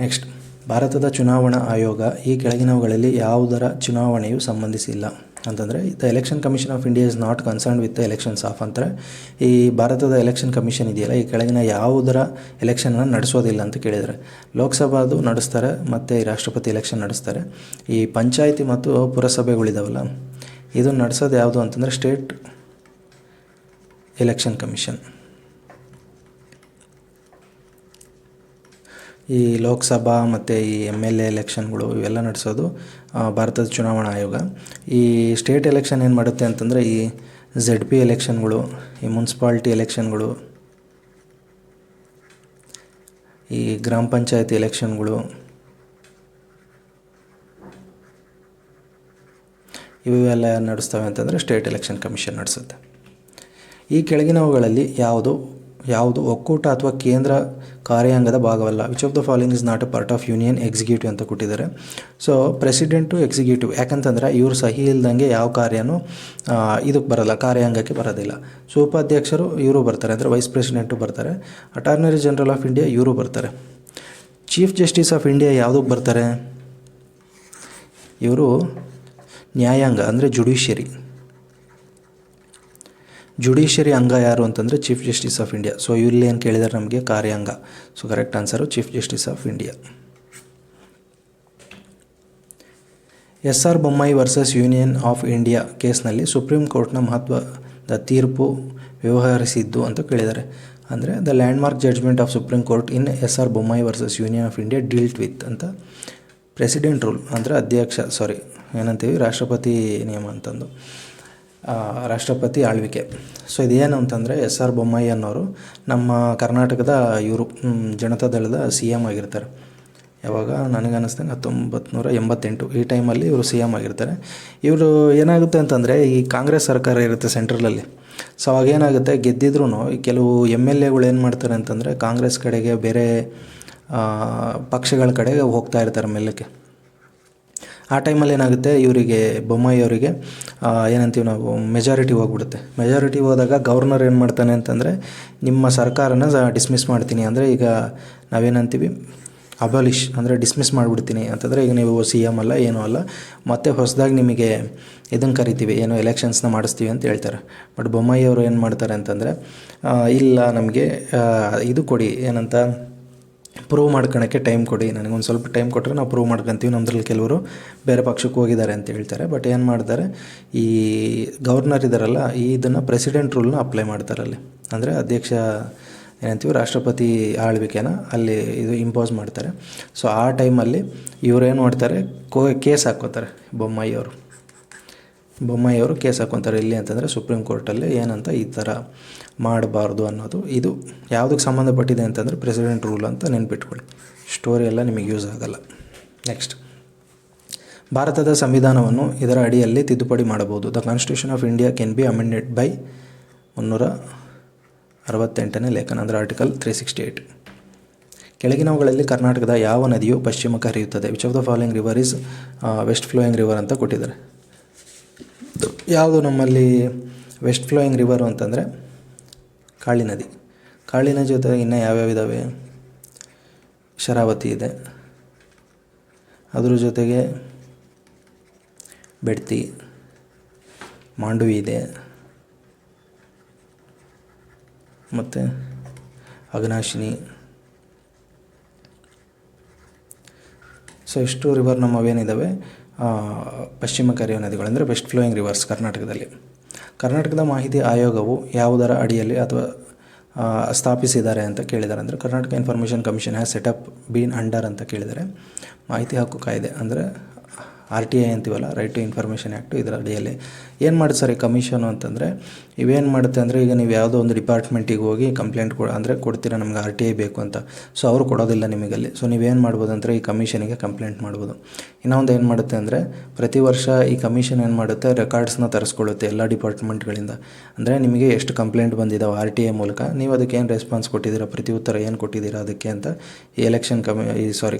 ನೆಕ್ಸ್ಟ್, ಭಾರತದ ಚುನಾವಣಾ ಆಯೋಗ ಈ ಕೆಳಗಿನವುಗಳಲ್ಲಿ ಯಾವುದರ ಚುನಾವಣೆಯು ಸಂಬಂಧಿಸಿಲ್ಲ ಅಂತಂದರೆ the election commission of India is not concerned with the elections of. ಅಂದರೆ ಈ ಭಾರತದ ಎಲೆಕ್ಷನ್ ಕಮಿಷನ್ ಇದೆಯಲ್ಲ, ಈ ಕೆಳಗಿನ ಯಾವುದರ ಎಲೆಕ್ಷನ್ನ ನಡೆಸೋದಿಲ್ಲ ಅಂತ ಕೇಳಿದರೆ ಲೋಕಸಭಾದು ನಡೆಸ್ತಾರೆ ಮತ್ತು ಈ ರಾಷ್ಟ್ರಪತಿ ಎಲೆಕ್ಷನ್ ನಡೆಸ್ತಾರೆ. ಈ ಪಂಚಾಯಿತಿ ಮತ್ತು ಪುರಸಭೆಗಳಿದಾವಲ್ಲ, ಇದನ್ನು ನಡೆಸೋದು ಯಾವುದು ಅಂತಂದರೆ ಸ್ಟೇಟ್ ಎಲೆಕ್ಷನ್ ಕಮಿಷನ್. ಈ ಲೋಕಸಭಾ ಮತ್ತು ಈ MLA ಎಲೆಕ್ಷನ್ಗಳು ಇವೆಲ್ಲ ನಡೆಸೋದು ಭಾರತದ ಚುನಾವಣಾ ಆಯೋಗ. ಈ ಸ್ಟೇಟ್ ಎಲೆಕ್ಷನ್ ಏನು ಮಾಡುತ್ತೆ ಅಂತಂದರೆ ಈ ZP ಎಲೆಕ್ಷನ್ಗಳು, ಈ ಮುನ್ಸಿಪಾಲ್ಟಿ ಎಲೆಕ್ಷನ್ಗಳು, ಈ ಗ್ರಾಮ ಪಂಚಾಯತಿ ಎಲೆಕ್ಷನ್ಗಳು, ಇವೆಲ್ಲ ನಡೆಸ್ತವೆ ಅಂತಂದರೆ ಸ್ಟೇಟ್ ಎಲೆಕ್ಷನ್ ಕಮಿಷನ್ ನಡೆಸುತ್ತೆ. ಈ ಕೆಳಗಿನವುಗಳಲ್ಲಿ ಯಾವುದು ಒಕ್ಕೂಟ ಅಥವಾ ಕೇಂದ್ರ ಕಾರ್ಯಾಂಗದ ಭಾಗವಲ್ಲ? Which of the following is not a part of union executive ಅಂತ ಕೊಟ್ಟಿದ್ದಾರೆ. ಸೊ ಪ್ರೆಸಿಡೆಂಟು ಎಕ್ಸಿಕ್ಯೂಟಿವ್, ಯಾಕಂತಂದರೆ ಇವರು ಸಹಿ ಇಲ್ದಂಗೆ ಯಾವ ಕಾರ್ಯನೂ ಇದಕ್ಕೆ ಬರೋಲ್ಲ, ಕಾರ್ಯಾಂಗಕ್ಕೆ ಬರೋದಿಲ್ಲ. ಸೊ ಉಪಾಧ್ಯಕ್ಷರು ಇವರು ಬರ್ತಾರೆ, ಅಂದರೆ ವೈಸ್ ಪ್ರೆಸಿಡೆಂಟು ಬರ್ತಾರೆ. ಅಟಾರ್ನರಿ ಜನರಲ್ ಆಫ್ ಇಂಡಿಯಾ ಇವರು ಬರ್ತಾರೆ. ಚೀಫ್ ಜಸ್ಟಿಸ್ ಆಫ್ ಇಂಡಿಯಾ ಯಾವುದಕ್ಕೆ ಬರ್ತಾರೆ? ಇವರು ನ್ಯಾಯಾಂಗ ಅಂದರೆ ಜುಡಿಷಿಯರಿ ಅಂಗ ಯಾರು ಅಂತಂದರೆ chief justice of India. So ಇಲ್ಲಿ ಏನು ಕೇಳಿದ್ದಾರೆ ನಮಗೆ? ಕಾರ್ಯಾಂಗ. So correct answer chief justice of India. SR Bommai versus union of India ಕೇಸ್ನಲ್ಲಿ ಸುಪ್ರೀಂ ಕೋರ್ಟ್ನ ಮಹತ್ವದ ತೀರ್ಪು ವ್ಯವಹರಿಸಿದ್ದು ಅಂತ ಕೇಳಿದ್ದಾರೆ. ಅಂದರೆ the landmark judgment of supreme court in SR Bommai versus union of India dealt with ಅಂತ ಪ್ರೆಸಿಡೆಂಟ್ ರೂಲ್, ಅಂದರೆ ಏನಂತೀವಿ ರಾಷ್ಟ್ರಪತಿ ನಿಯಮ ಅಂತಂದು, ರಾಷ್ಟ್ರಪತಿ ಆಳ್ವಿಕೆ. ಸೊ ಇದೇನು ಅಂತಂದರೆ SR ಬೊಮ್ಮಾಯಿ ಅನ್ನೋರು ನಮ್ಮ ಕರ್ನಾಟಕದ ಜನತಾದಳದ CM ಆಗಿರ್ತಾರೆ. ಯಾವಾಗ ನನಗನ್ನಿಸ್ತಂಗೆ 1988 ಈ ಟೈಮಲ್ಲಿ ಇವರು CM ಆಗಿರ್ತಾರೆ. ಇವರು ಏನಾಗುತ್ತೆ ಅಂತಂದರೆ ಈ ಕಾಂಗ್ರೆಸ್ ಸರ್ಕಾರ ಇರುತ್ತೆ ಸೆಂಟ್ರಲಲ್ಲಿ. ಸೊ ಅವಾಗ ಏನಾಗುತ್ತೆ, ಗೆದ್ದಿದ್ರೂ ಕೆಲವು MLAಗಳು ಏನು ಮಾಡ್ತಾರೆ ಅಂತಂದರೆ ಕಾಂಗ್ರೆಸ್ ಕಡೆಗೆ, ಬೇರೆ ಪಕ್ಷಗಳ ಕಡೆಗೆ ಹೋಗ್ತಾ ಇರ್ತಾರೆ ಮೆಲ್ಲಕ್ಕೆ. ಆ ಟೈಮಲ್ಲಿ ಏನಾಗುತ್ತೆ, ಬೊಮ್ಮಾಯಿ ಅವರಿಗೆ ಏನಂತೀವಿ ನಾವು ಮೆಜಾರಿಟಿ ಹೋಗ್ಬಿಡುತ್ತೆ. ಮೆಜಾರಿಟಿ ಹೋದಾಗ ಗವರ್ನರ್ ಏನು ಮಾಡ್ತಾನೆ ಅಂತಂದರೆ ನಿಮ್ಮ ಸರ್ಕಾರನ ಡಿಸ್ಮಿಸ್ ಮಾಡ್ತೀನಿ, ಅಂದರೆ ಈಗ ನಾವೇನಂತೀವಿ ಅಬಾಲಿಷ್ ಅಂದರೆ ಡಿಸ್ಮಿಸ್ ಮಾಡಿಬಿಡ್ತೀನಿ ಅಂತಂದರೆ, ಈಗ ನೀವು CM ಅಲ್ಲ ಏನೂ ಅಲ್ಲ, ಮತ್ತೆ ಹೊಸದಾಗಿ ನಿಮಗೆ ಇದನ್ನು ಕರಿತೀವಿ, ಏನೋ ಎಲೆಕ್ಷನ್ಸ್ನ ಮಾಡಿಸ್ತೀವಿ ಅಂತ ಹೇಳ್ತಾರೆ. ಬಟ್ ಬೊಮ್ಮಾಯಿ ಅವರು ಏನು ಮಾಡ್ತಾರೆ ಅಂತಂದರೆ, ಇಲ್ಲ ನಮಗೆ ಇದು ಕೊಡಿ, ಏನಂತ ಪ್ರೂವ್ ಮಾಡ್ಕೊಳಕ್ಕೆ ಟೈಮ್ ಕೊಡಿ, ನನಗೊಂದು ಸ್ವಲ್ಪ ಟೈಮ್ ಕೊಟ್ಟರೆ ನಾವು ಪ್ರೂವ್ ಮಾಡ್ಕೊತೀವಿ, ನಮ್ಮದ್ರಲ್ಲಿ ಕೆಲವರು ಬೇರೆ ಪಕ್ಷಕ್ಕೆ ಹೋಗಿದ್ದಾರೆ ಅಂತ ಹೇಳ್ತಾರೆ. ಬಟ್ ಏನು ಮಾಡ್ತಾರೆ, ಈ ಗವರ್ನರ್ ಇದ್ದಾರಲ್ಲ, ಇದನ್ನು ಪ್ರೆಸಿಡೆಂಟ್ ರೂಲ್ನ ಅಪ್ಲೈ ಮಾಡ್ತಾರೆ ಅಲ್ಲಿ. ಅಂದರೆ ಅಧ್ಯಕ್ಷ ಏನಂತೀವಿ ರಾಷ್ಟ್ರಪತಿ ಆಳ್ವಿಕೆನ ಅಲ್ಲಿ ಇದು ಇಂಪೋಸ್ ಮಾಡ್ತಾರೆ. ಸೊ ಆ ಟೈಮಲ್ಲಿ ಇವರೇನು ಮಾಡ್ತಾರೆ, ಕೇಸ್ ಹಾಕ್ಕೋತಾರೆ ಬೊಮ್ಮಾಯಿ ಅವರು ಕೇಸ್ ಹಾಕ್ಕೊತಾರೆ. ಇಲ್ಲಿ ಅಂತಂದರೆ ಸುಪ್ರೀಂ ಕೋರ್ಟಲ್ಲಿ ಏನಂತ ಈ ಥರ ಮಾಡಬಾರ್ದು ಅನ್ನೋದು. ಇದು ಯಾವುದಕ್ಕೆ ಸಂಬಂಧಪಟ್ಟಿದೆ ಅಂತಂದರೆ ಪ್ರೆಸಿಡೆಂಟ್ ರೂಲ್ ಅಂತ ನೆನ್ಪಿಟ್ಕೊಳ್ಳಿ. ಸ್ಟೋರಿ ಎಲ್ಲ ನಿಮಗೆ ಯೂಸ್ ಆಗಲ್ಲ. ನೆಕ್ಸ್ಟ್, ಭಾರತದ ಸಂವಿಧಾನವನ್ನು ಇದರ ಅಡಿಯಲ್ಲಿ ತಿದ್ದುಪಡಿ ಮಾಡಬಹುದು. The constitution of India can be amended by 368ನೇ ಲೇಖನ, ಅಂದರೆ ಆರ್ಟಿಕಲ್ 368. ಕೆಳಗಿನವುಗಳಲ್ಲಿ ಕರ್ನಾಟಕದ ಯಾವ ನದಿಯು ಪಶ್ಚಿಮಕ್ಕೆ ಹರಿಯುತ್ತದೆ? Which of the following river is west flowing river ಅಂತ ಕೊಟ್ಟಿದ್ದಾರೆ. ಯಾವುದು ನಮ್ಮಲ್ಲಿ ವೆಸ್ಟ್ ಫ್ಲೋಯಿಂಗ್ ರಿವರು ಅಂತಂದರೆ ಕಾಳಿ ನದಿ. ಕಾಳಿ ನದಿ ಜೊತೆ ಇನ್ನೂ ಯಾವ್ಯಾವ ಇದ್ದಾವೆ? ಶರಾವತಿ ಇದೆ, ಅದ್ರ ಜೊತೆಗೆ ಬೆಡ್ತಿ, ಮಾಂಡವಿ ಇದೆ, ಮತ್ತು ಅಘನಾಶಿನಿ. ಸೊ ಇಷ್ಟು ರಿವರ್ ನಮ್ಮವೇನಿದ್ದಾವೆ ಪಶ್ಚಿಮಕ್ಕೆ ಹರಿಯುವ ನದಿಗಳು, ಅಂದರೆ ವೆಸ್ಟ್ ಫ್ಲೋಯಿಂಗ್ ರಿವರ್ಸ್ ಕರ್ನಾಟಕದಲ್ಲಿ. ಕರ್ನಾಟಕದ ಮಾಹಿತಿ ಆಯೋಗವು ಯಾವುದರ ಅಡಿಯಲ್ಲಿ ಅಥವಾ ಸ್ಥಾಪಿಸಿದ್ದಾರೆ ಅಂತ ಕೇಳಿದ್ದಾರೆ. ಅಂದರೆ Karnataka information commission has set up been under ಅಂತ ಕೇಳಿದ್ದಾರೆ. ಮಾಹಿತಿ ಹಕ್ಕು ಕಾಯ್ದೆ ಅಂದರೆ RTI ಅಂತೀವಲ್ಲ, ರೈಟ್ ಟು ಇನ್ಫಾರ್ಮೇಷನ್ ಆ್ಯಕ್ಟು, ಇದರ ಅಡಿಯಲ್ಲಿ ಏನು ಮಾಡುತ್ತೆ ಸರ್ ಈ ಕಮಿಷನು ಅಂತಂದರೆ, ಇವೇನು ಮಾಡುತ್ತೆ ಅಂದರೆ, ಈಗ ನೀವು ಯಾವುದೋ ಒಂದು ಡಿಪಾರ್ಟ್ಮೆಂಟಿಗೆ ಹೋಗಿ ಕಂಪ್ಲೇಂಟ್ ಕೊಡ್ತೀರಾ ನಮ್ಗೆ RTI ಬೇಕು ಅಂತ. ಸೊ ಅವರು ಕೊಡೋದಿಲ್ಲ ನಿಮಗಲ್ಲಿ. ಸೊ ನೀವೇನು ಮಾಡ್ಬೋದು ಅಂದರೆ ಈ ಕಮಿಷನಿಗೆ ಕಂಪ್ಲೇಂಟ್ ಮಾಡ್ಬೋದು. ಇನ್ನೊಂದು ಏನು ಮಾಡುತ್ತೆ ಅಂದರೆ, ಪ್ರತಿ ವರ್ಷ ಈ ಕಮಿಷನ್ ಏನು ಮಾಡುತ್ತೆ, ರೆಕಾರ್ಡ್ಸ್ನ ತರಿಸ್ಕೊಳ್ಳುತ್ತೆ ಎಲ್ಲ ಡಿಪಾರ್ಟ್ಮೆಂಟ್ಗಳಿಂದ. ಅಂದರೆ ನಿಮಗೆ ಎಷ್ಟು ಕಂಪ್ಲೇಂಟ್ ಬಂದಿದ್ದಾವೆ RTI ಮೂಲಕ, ನೀವು ಅದಕ್ಕೆ ಏನು ರೆಸ್ಪಾನ್ಸ್ ಕೊಟ್ಟಿದ್ದೀರಾ, ಪ್ರತಿ ಉತ್ತರ ಏನು ಕೊಟ್ಟಿದ್ದೀರಾ ಅದಕ್ಕೆ ಅಂತ ಈ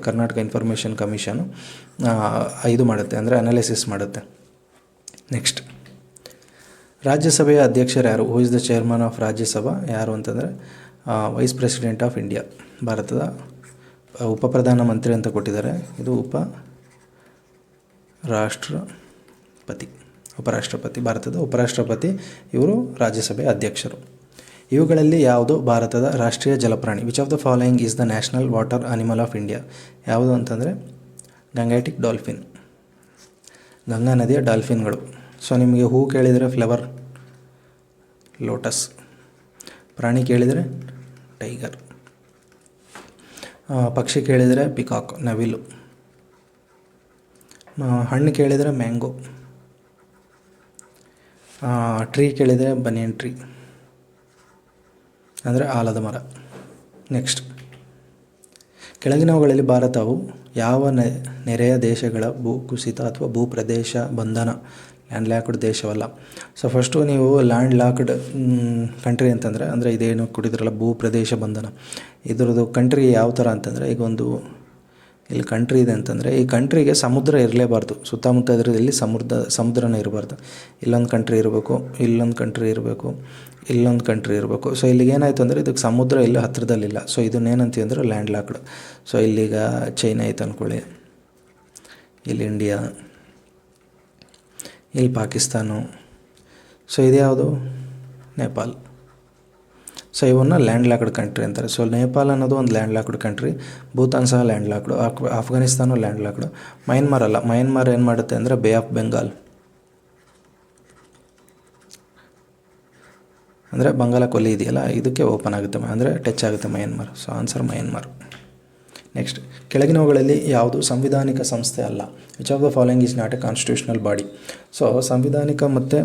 ಕರ್ನಾಟಕ ಇನ್ಫಾರ್ಮೇಷನ್ ಕಮಿಷನು ಇದು ಮಾಡುತ್ತೆ, ಅಂದರೆ ಅನಾಲಿಸಿಸ್ ಮಾಡುತ್ತೆ. ನೆಕ್ಸ್ಟ್, ರಾಜ್ಯಸಭೆಯ ಅಧ್ಯಕ್ಷರು ಯಾರು? Who is the chairman of Rajya Sabha? ಯಾರು ಅಂತಂದರೆ ವೈಸ್ ಪ್ರೆಸಿಡೆಂಟ್ ಆಫ್ ಇಂಡಿಯಾ. ಭಾರತದ ಉಪಪ್ರಧಾನಮಂತ್ರಿ ಅಂತ ಕೊಟ್ಟಿದ್ದಾರೆ. ಇದು ಉಪರಾಷ್ಟ್ರಪತಿ, ಭಾರತದ ಉಪರಾಷ್ಟ್ರಪತಿ ಇವರು ರಾಜ್ಯಸಭೆಯ ಅಧ್ಯಕ್ಷರು. ಇವುಗಳಲ್ಲಿ ಯಾವುದು ಭಾರತದ ರಾಷ್ಟ್ರೀಯ ಜಲಪ್ರಾಣಿ? Which of the following is the national water animal of India? ಯಾವುದು ಅಂತಂದರೆ ಗಂಗಾಟಿಕ್ ಡಾಲ್ಫಿನ್, ಗಂಗಾ ನದಿಯ ಡಾಲ್ಫಿನ್ಗಳು. ಸೊ ನಿಮಗೆ ಹೂ ಕೇಳಿದರೆ ಫ್ಲವರ್, ಲೋಟಸ್. ಪ್ರಾಣಿ ಕೇಳಿದರೆ ಟೈಗರ್. ಪಕ್ಷಿ ಕೇಳಿದರೆ ಪಿಕಾಕ್, ನವಿಲು. ಹಣ್ಣು ಕೇಳಿದರೆ ಮ್ಯಾಂಗೋ. ಟ್ರೀ ಕೇಳಿದರೆ ಬನಿಯನ್ ಟ್ರೀ, ಅಂದರೆ ಆಲದ ಮರ. ನೆಕ್ಸ್ಟ್, ಕೆಳಗಿನವುಗಳಲ್ಲಿ ಭಾರತವು ಯಾವ ನೆರೆಯ ದೇಶಗಳ ಭೂಕುಸಿತ ಅಥವಾ ಭೂಪ್ರದೇಶ ಬಂಧನ, ಲ್ಯಾಂಡ್ ಲಾಕ್ಡ್ ದೇಶವಲ್ಲ. ಸೊ ಫಸ್ಟು ನೀವು ಲ್ಯಾಂಡ್ ಲಾಕ್ಡ್ ಕಂಟ್ರಿ ಅಂತಂದರೆ, ಅಂದರೆ ಇದೇನು ಕೊಟ್ಟಿದ್ರಲ್ಲ ಭೂಪ್ರದೇಶ ಬಂಧನ, ಇದರದ್ದು ಕಂಟ್ರಿ ಯಾವ ಥರ ಅಂತಂದರೆ, ಈಗ ಇಲ್ಲಿ ಕಂಟ್ರಿ ಇದೆ ಅಂತಂದರೆ ಈ ಕಂಟ್ರಿಗೆ ಸಮುದ್ರ ಇರಲೇಬಾರ್ದು, ಸುತ್ತಮುತ್ತ ಇದರಲ್ಲಿ ಸಮುದ್ರನೇ ಇರಬಾರ್ದು. ಇಲ್ಲೊಂದು ಕಂಟ್ರಿ ಇರಬೇಕು, ಇಲ್ಲೊಂದು ಕಂಟ್ರಿ ಇರಬೇಕು, ಇಲ್ಲೊಂದು ಕಂಟ್ರಿ ಇರಬೇಕು. ಸೊ ಇಲ್ಲಿಗೆ ಏನಾಯಿತು ಅಂದರೆ ಇದಕ್ಕೆ ಸಮುದ್ರ ಇಲ್ಲಿ ಹತ್ತಿರದಲ್ಲಿಲ್ಲ. ಸೊ ಇದನ್ನೇನಂತೀವಿ ಅಂದರೆ ಲ್ಯಾಂಡ್ ಲಾಕ್ಡ್. ಸೊ ಇಲ್ಲಿಗ ಚೈನಾ ಐತೆ ಅಂದ್ಕೊಳ್ಳಿ, ಇಲ್ಲಿ ಇಂಡಿಯಾ, ಇಲ್ಲಿ ಪಾಕಿಸ್ತಾನ. ಸೊ ಇದ್ಯಾವುದು ನೇಪಾಲ್. ಸೊ ಇವನ್ನ ಲ್ಯಾಂಡ್ ಲಾಕ್ಡ್ ಕಂಟ್ರಿ ಅಂತಾರೆ. ಸೊ ನೇಪಾಲ್ ಅನ್ನೋದು ಒಂದು ಲ್ಯಾಂಡ್ ಲಾಕ್ಡ್ ಕಂಟ್ರಿ, ಭೂತಾನ್ ಸಹ ಲ್ಯಾಂಡ್ ಲಾಕ್ಡು, ಆಫ್ಘಾನಿಸ್ತಾನ ಲ್ಯಾಂಡ್ ಲಾಕ್ಡು. ಮಯನ್ಮಾರ್ ಅಲ್ಲ, ಮಯನ್ಮಾರ್ ಏನು ಮಾಡುತ್ತೆ ಅಂದರೆ ಬೇ ಆಫ್ ಬೆಂಗಾಲ್, ಅಂದರೆ ಬಂಗಾಳ ಕೊಲ್ಲಿ ಇದೆಯಲ್ಲ ಇದಕ್ಕೆ ಓಪನ್ ಆಗುತ್ತೆ, ಅಂದರೆ ಟಚ್ ಆಗುತ್ತೆ Myanmar. So answer Myanmar. Next, ಕೆಳಗಿನವುಗಳಲ್ಲಿ ಯಾವುದು ಸಂವಿಧಾನಿಕ ಸಂಸ್ಥೆ ಅಲ್ಲ? Which of the following is not A constitutional body? So ಸಂವಿಧಾನಿಕ ಮತ್ತು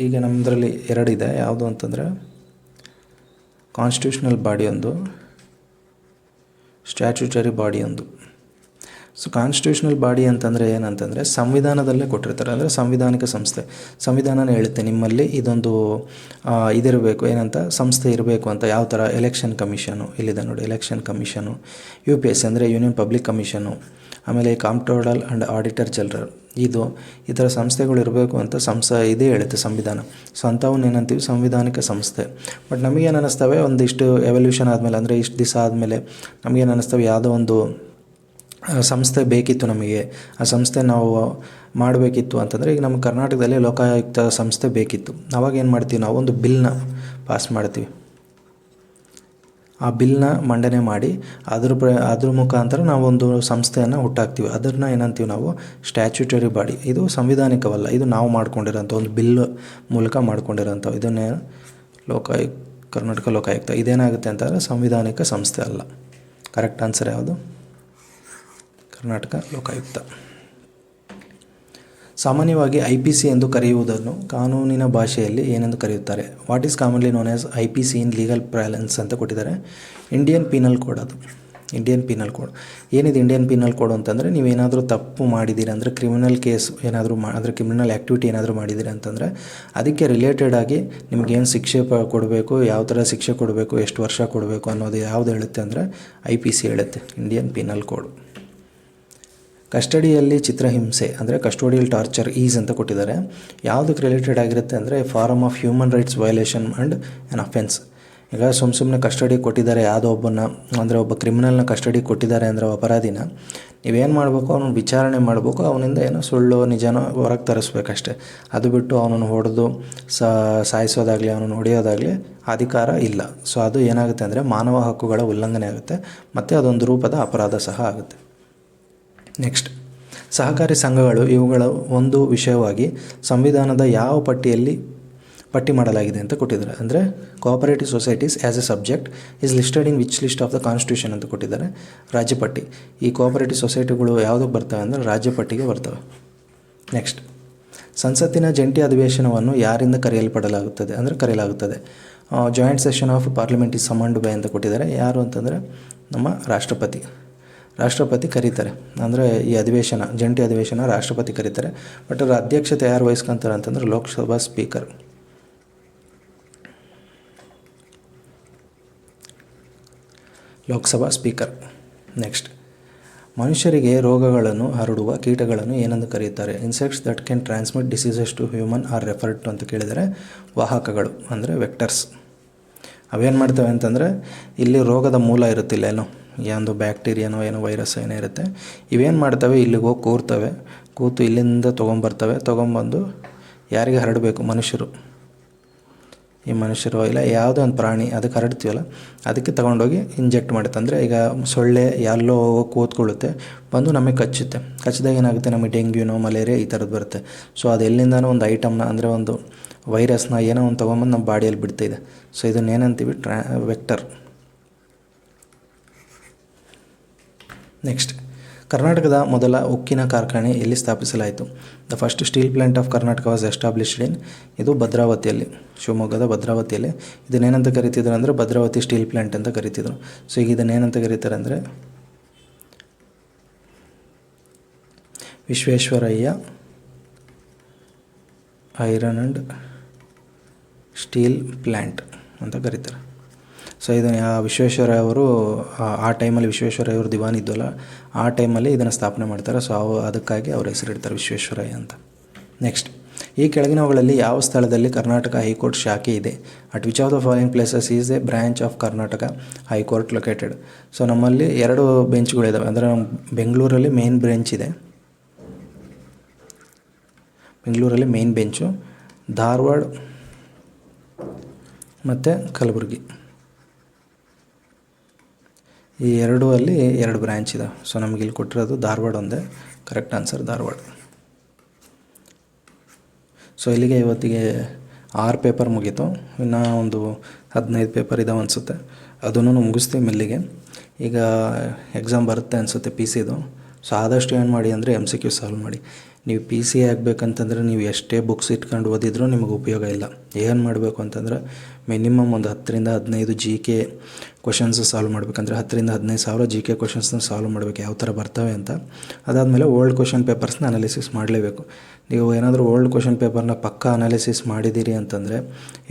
ಈಗ ನಮ್ಮದ್ರಲ್ಲಿ ಎರಡಿದೆ. ಯಾವುದು ಅಂತಂದರೆ ಕಾನ್ಸ್ಟಿಟ್ಯೂಷನಲ್ ಬಾಡಿ ಒಂದು, ಸ್ಟ್ಯಾಚ್ಯೂಟರಿ ಬಾಡಿ ಒಂದು. ಸೊ ಕಾನ್ಸ್ಟಿಟ್ಯೂಷನಲ್ ಬಾಡಿ ಅಂತಂದರೆ ಏನಂತಂದರೆ ಸಂವಿಧಾನದಲ್ಲೇ ಕೊಟ್ಟಿರ್ತಾರೆ, ಅಂದರೆ ಸಂವಿಧಾನಿಕ ಸಂಸ್ಥೆ. ಸಂವಿಧಾನನೇ ಹೇಳುತ್ತೆ ನಿಮ್ಮಲ್ಲಿ ಇದೊಂದು ಇದಿರಬೇಕು, ಏನಂತ ಸಂಸ್ಥೆ ಇರಬೇಕು ಅಂತ. ಯಾವ ಥರ? ಎಲೆಕ್ಷನ್ ಕಮಿಷನು ಇಲ್ಲಿದೆ ನೋಡಿ, ಎಲೆಕ್ಷನ್ ಕಮಿಷನು. UPSC ಅಂದರೆ ಯೂನಿಯನ್ ಪಬ್ಲಿಕ್ ಕಮಿಷನು. ಆಮೇಲೆ ಕಾಂಪ್ಟ್ರೋಲರ್ ಆ್ಯಂಡ್ ಆಡಿಟರ್ ಇದು ಈ ಥರ ಸಂಸ್ಥೆಗಳು ಇರಬೇಕು ಅಂತ ಇದೇ ಹೇಳುತ್ತೆ ಸಂವಿಧಾನ. ಸೊ ಅಂಥವನ್ನ ಏನಂತೀವಿ ಸಂವಿಧಾನಿಕ ಸಂಸ್ಥೆ. ಬಟ್ ನಮಗೇನು ಅನ್ನಿಸ್ತವೆ ಒಂದಿಷ್ಟು ಎವಲ್ಯೂಷನ್ ಆದಮೇಲೆ, ಅಂದರೆ ಇಷ್ಟು ದಿವಸ ಆದಮೇಲೆ ನಮಗೇನು ಅನ್ನಿಸ್ತವೆ ಯಾವುದೋ ಒಂದು ಸಂಸ್ಥೆ ಬೇಕಿತ್ತು, ನಮಗೆ ಆ ಸಂಸ್ಥೆ ನಾವು ಮಾಡಬೇಕಿತ್ತು ಅಂತಂದರೆ, ಈಗ ನಮ್ಮ ಕರ್ನಾಟಕದಲ್ಲಿ ಲೋಕಾಯುಕ್ತ ಸಂಸ್ಥೆ ಬೇಕಿತ್ತು. ಅವಾಗ ಏನು ಮಾಡ್ತೀವಿ, ನಾವು ಒಂದು ಬಿಲ್ನ ಪಾಸ್ ಮಾಡ್ತೀವಿ. ಆ ಬಿಲ್ನ ಮಂಡನೆ ಮಾಡಿ ಅದ್ರ ಮುಖಾಂತರ ನಾವೊಂದು ಸಂಸ್ಥೆಯನ್ನು ಹುಟ್ಟಾಕ್ತೀವಿ. ಅದನ್ನು ಏನಂತೀವಿ ನಾವು ಸ್ಟ್ಯಾಚ್ಯೂಟರಿ ಬಾಡಿ. ಇದು ಸಂವಿಧಾನಿಕವಲ್ಲ, ಇದು ನಾವು ಮಾಡ್ಕೊಂಡಿರೋಂಥ ಒಂದು ಬಿಲ್ ಮೂಲಕ ಮಾಡ್ಕೊಂಡಿರೋಂಥ ಇದನ್ನೇ ಕರ್ನಾಟಕ ಲೋಕಾಯುಕ್ತ. ಇದೇನಾಗುತ್ತೆ ಅಂತಂದರೆ ಸಂವಿಧಾನಿಕ ಸಂಸ್ಥೆ ಅಲ್ಲ. ಕರೆಕ್ಟ್ ಆನ್ಸರ್ ಯಾವುದು? ಕರ್ನಾಟಕ ಲೋಕಾಯುಕ್ತ. ಸಾಮಾನ್ಯವಾಗಿ IPC ಎಂದು ಕರೆಯುವುದನ್ನು ಕಾನೂನಿನ ಭಾಷೆಯಲ್ಲಿ ಏನೆಂದು ಕರೆಯುತ್ತಾರೆ? What is commonly known as IPC in legal parlance ಅಂತ ಕೊಟ್ಟಿದ್ದಾರೆ. Indian penal code. ಅದು ಇಂಡಿಯನ್ ಪೀನಲ್ ಕೋಡ್. ಏನಿದೆ ಇಂಡಿಯನ್ ಪೀನಲ್ ಕೋಡ್ ಅಂತಂದರೆ, ನೀವೇನಾದರೂ ತಪ್ಪು ಮಾಡಿದ್ದೀರಿ ಅಂದರೆ, ಕ್ರಿಮಿನಲ್ ಕೇಸ್ ಏನಾದರೂ ಅಂದರೆ ಕ್ರಿಮಿನಲ್ ಆ್ಯಕ್ಟಿವಿಟಿ ಏನಾದರೂ ಮಾಡಿದ್ದೀರಿ ಅಂತಂದರೆ, ಅದಕ್ಕೆ ರಿಲೇಟೆಡ್ ಆಗಿ ನಿಮಗೇನು ಶಿಕ್ಷೆ ಕೊಡಬೇಕು, ಯಾವ ಥರ ಶಿಕ್ಷೆ ಕೊಡಬೇಕು, ಎಷ್ಟು ವರ್ಷ ಕೊಡಬೇಕು ಅನ್ನೋದು ಯಾವುದು ಹೇಳುತ್ತೆ ಅಂದರೆ IPC ಹೇಳುತ್ತೆ, ಇಂಡಿಯನ್ ಪೀನಲ್ ಕೋಡ್. ಕಸ್ಟಡಿಯಲ್ಲಿ ಚಿತ್ರಹಿಂಸೆ ಅಂದರೆ ಕಸ್ಟೋಡಿಯಲ್ ಟಾರ್ಚರ್ ಈಸ್ ಅಂತ ಕೊಟ್ಟಿದ್ದಾರೆ. ಯಾವುದಕ್ಕೆ ರಿಲೇಟೆಡ್ ಆಗಿರುತ್ತೆ ಅಂದರೆ form of human rights violation and an offence. ಈಗ ಸುಮ್ಮನೆ ಕಸ್ಟಡಿ ಕೊಟ್ಟಿದ್ದಾರೆ, ಯಾವುದೋ ಒಬ್ಬನ ಅಂದರೆ ಒಬ್ಬ ಕ್ರಿಮಿನಲ್ನ ಕಸ್ಟಡಿ ಕೊಟ್ಟಿದ್ದಾರೆ ಅಂದರೆ ಅಪರಾಧಿನ, ನೀವೇನು ಮಾಡಬೇಕು, ಅವನನ್ನು ವಿಚಾರಣೆ ಮಾಡಬೇಕು, ಅವನಿಂದ ಏನೋ ಸುಳ್ಳು ನಿಜನೋ ಹೊರಗೆ ತರಿಸ್ಬೇಕಷ್ಟೆ. ಅದು ಬಿಟ್ಟು ಅವನನ್ನು ಹೊಡೆದು ಸಾಯಿಸೋದಾಗಲಿ, ಅವನನ್ನು ಹೊಡೆಯೋದಾಗಲಿ ಅಧಿಕಾರ ಇಲ್ಲ. ಸೊ ಅದು ಏನಾಗುತ್ತೆ ಅಂದರೆ ಮಾನವ ಹಕ್ಕುಗಳ ಉಲ್ಲಂಘನೆ ಆಗುತ್ತೆ, ಮತ್ತು ಅದೊಂದು ರೂಪದ ಅಪರಾಧ ಸಹ ಆಗುತ್ತೆ. ನೆಕ್ಸ್ಟ್, ಸಹಕಾರಿ ಸಂಘಗಳು ಇವುಗಳ ಒಂದು ವಿಷಯವಾಗಿ ಸಂವಿಧಾನದ ಯಾವ ಪಟ್ಟಿ ಮಾಡಲಾಗಿದೆ ಅಂತ ಕೊಟ್ಟಿದ್ದಾರೆ. ಅಂದರೆ cooperative societies as A subject is listed in which list of the constitution ಅಂತ ಕೊಟ್ಟಿದ್ದಾರೆ. ರಾಜ್ಯಪಟ್ಟಿ. ಈ ಕೋಆಪರೇಟಿವ್ ಸೊಸೈಟಿಗಳು ಯಾವುದಕ್ಕೆ ಬರ್ತವೆ ಅಂದರೆ ರಾಜ್ಯಪಟ್ಟಿಗೆ ಬರ್ತವೆ. ನೆಕ್ಸ್ಟ್, ಸಂಸತ್ತಿನ ಜಂಟಿ ಅಧಿವೇಶನವನ್ನು ಯಾರಿಂದ ಕರೆಯಲಾಗುತ್ತದೆ. Joint session of parliament is summoned by ಅಂತ ಕೊಟ್ಟಿದ್ದಾರೆ. ಯಾರು ಅಂತಂದರೆ ನಮ್ಮ ರಾಷ್ಟ್ರಪತಿ ಕರೀತಾರೆ. ಅಂದರೆ ಈ ಜಂಟಿ ಅಧಿವೇಶನ ರಾಷ್ಟ್ರಪತಿ ಕರೀತಾರೆ. ಬಟ್ ಅದರ ಅಧ್ಯಕ್ಷತೆ ಯಾರು ವಹಿಸ್ಕೊತಾರೆ ಅಂತಂದರೆ ಲೋಕಸಭಾ ಸ್ಪೀಕರ್. ನೆಕ್ಸ್ಟ್, ಮನುಷ್ಯರಿಗೆ ರೋಗಗಳನ್ನು ಹರಡುವ ಕೀಟಗಳನ್ನು ಏನೆಂದು ಕರೆಯುತ್ತಾರೆ? Insects that can transmit diseases to human are referred to ಅಂತ ಕೇಳಿದರೆ ವಾಹಕಗಳು ಅಂದರೆ ವೆಕ್ಟರ್ಸ್. ಅವೇನು ಮಾಡ್ತವೆ ಅಂತಂದರೆ, ಇಲ್ಲಿ ರೋಗದ ಮೂಲ ಇರುತ್ತಿಲ್ಲ, ಒಂದು ಬ್ಯಾಕ್ಟೀರಿಯಾನೋ ಏನೋ ವೈರಸ್ ಏನೋ ಇರುತ್ತೆ. ಇವೇನು ಮಾಡ್ತವೆ, ಇಲ್ಲಿಗೆ ಹೋಗಿ ಕೂತು ಇಲ್ಲಿಂದ ತೊಗೊಂಬಂದು ಯಾರಿಗೆ ಹರಡಬೇಕು? ಈ ಮನುಷ್ಯರು ಇಲ್ಲ ಯಾವುದೋ ಒಂದು ಪ್ರಾಣಿ ಅದಕ್ಕೆ ಹರಡ್ತೀವಲ್ಲ, ಅದಕ್ಕೆ ತೊಗೊಂಡೋಗಿ ಇಂಜೆಕ್ಟ್ ಮಾಡುತ್ತೆ. ಅಂದರೆ ಈಗ ಸೊಳ್ಳೆ ಎಲ್ಲೋ ಕೂತ್ಕೊಳ್ಳುತ್ತೆ, ಬಂದು ನಮಗೆ ಕಚ್ಚಿದಾಗ ಏನಾಗುತ್ತೆ, ನಮಗೆ ಡೆಂಗ್ಯೂನೋ ಮಲೇರಿಯಾ ಈ ಥರದ್ದು ಬರುತ್ತೆ. ಸೊ ಅದು ಎಲ್ಲಿಂದನೋ ಒಂದು ಐಟಮ್ನ ಅಂದರೆ ಒಂದು ವೈರಸ್ನ ಏನೋ ಒಂದು ತೊಗೊಂಬಂದು ನಮ್ಮ ಬಾಡಿಯಲ್ಲಿ ಬಿಡ್ತಾಯಿದೆ. ಸೊ ಇದನ್ನೇನಂತೀವಿ? ವೆಕ್ಟರ್. ನೆಕ್ಸ್ಟ್, ಕರ್ನಾಟಕದ ಮೊದಲ ಉಕ್ಕಿನ ಕಾರ್ಖಾನೆ ಎಲ್ಲಿ ಸ್ಥಾಪಿಸಲಾಯಿತು? The first steel plant of Karnataka was established in, ಇದು ಭದ್ರಾವತಿಯಲ್ಲಿ, ಶಿವಮೊಗ್ಗದ ಭದ್ರಾವತಿಯಲ್ಲಿ. ಇದನ್ನೇನಂತ ಕರಿತಿದ್ರು ಅಂದರೆ ಭದ್ರಾವತಿ ಸ್ಟೀಲ್ ಪ್ಲಾಂಟ್ ಅಂತ ಕರಿತಿದ್ರು. ಸೊ ಈಗ ಇದನ್ನೇನಂತ ಕರೀತಾರೆ ಅಂದರೆ Visvesvaraya iron and steel plant ಅಂತ ಕರೀತಾರೆ. ಸೊ ಇದನ್ನು ವಿಶ್ವೇಶ್ವರಯ್ಯ ಅವರು ಆ ಟೈಮಲ್ಲಿ ವಿಶ್ವೇಶ್ವರಯ್ಯ ಅವರು ದಿವಾನ್ ಇದ್ದಲ್ಲ, ಆ ಟೈಮಲ್ಲಿ ಇದನ್ನು ಸ್ಥಾಪನೆ ಮಾಡ್ತಾರೆ. ಸೊ ಅದಕ್ಕಾಗಿ ಅವ್ರ ಹೆಸರಿಡ್ತಾರೆ ವಿಶ್ವೇಶ್ವರಯ್ಯ ಅಂತ. ನೆಕ್ಸ್ಟ್, ಈ ಕೆಳಗಿನವುಗಳಲ್ಲಿ ಯಾವ ಸ್ಥಳದಲ್ಲಿ ಕರ್ನಾಟಕ ಹೈಕೋರ್ಟ್ ಶಾಖೆ ಇದೆ? At which of the following places is A branch of Karnataka high court located? So ನಮ್ಮಲ್ಲಿ 2 ಬೆಂಚ್ಗಳಿದ್ದಾವೆ. ಅಂದರೆ ನಮ್ಮ ಬೆಂಗಳೂರಲ್ಲಿ ಮೇನ್ ಬೆಂಚು, ಧಾರವಾಡ ಮತ್ತು ಕಲಬುರಗಿ, ಈ 2 ಬ್ರ್ಯಾಂಚ್ ಇದೆ. ಸೊ ನಮಗೆ ಇಲ್ಲಿ ಕೊಟ್ಟಿರೋದು ಧಾರವಾಡ ಒಂದೇ. Correct answer Dharwad. ಸೊ ಇಲ್ಲಿಗೆ ಇವತ್ತಿಗೆ 6 ಪೇಪರ್ ಮುಗೀತು. ಇನ್ನು ಒಂದು 15 ಪೇಪರ್ ಇದಾವೆ ಅನಿಸುತ್ತೆ, ಅದನ್ನು ಮುಗಿಸ್ತೀವಿ ಮೆಲ್ಲಿಗೆ. ಈಗ ಎಕ್ಸಾಮ್ ಬರುತ್ತೆ ಅನಿಸುತ್ತೆ PCದು. ಸೊ ಆದಷ್ಟು ಏನು ಮಾಡಿ ಅಂದರೆ MCQ ಸಾಲ್ವ್ ಮಾಡಿ. ನೀವು PC ಆಗಬೇಕಂತಂದರೆ ನೀವು ಎಷ್ಟೇ ಬುಕ್ಸ್ ಇಟ್ಕೊಂಡು ಓದಿದ್ರೂ ನಿಮಗೆ ಉಪಯೋಗ ಇಲ್ಲ. ಏನು ಮಾಡಬೇಕು ಅಂತಂದ್ರೆ ಮಿನಿಮಮ್ ಒಂದು 10-15 ಜಿ ಕೆ ಕ್ವಶನ್ಸ್ ಸಾಲ್ವ್ ಮಾಡಬೇಕಂದ್ರೆ 10,000-15,000 ಜಿ ಕೆ ಕ್ವಶನ್ಸ್ನ ಸಾಲ್ವ್ ಮಾಡಬೇಕು, ಯಾವ ಥರ ಬರ್ತವೆ ಅಂತ. ಅದಾದಮೇಲೆ ಓಲ್ಡ್ ಕ್ವಶನ್ ಪೇಪರ್ಸ್ನ ಅನಾಲಿಸಿಸ್ ಮಾಡಲೇಬೇಕು. ನೀವು ಏನಾದರೂ ಓಲ್ಡ್ ಕ್ವಶನ್ ಪೇಪರ್ನ ಪಕ್ಕಾ ಅನಾಲಿಸಿಸ್ ಮಾಡಿದ್ದೀರಿ ಅಂತಂದರೆ,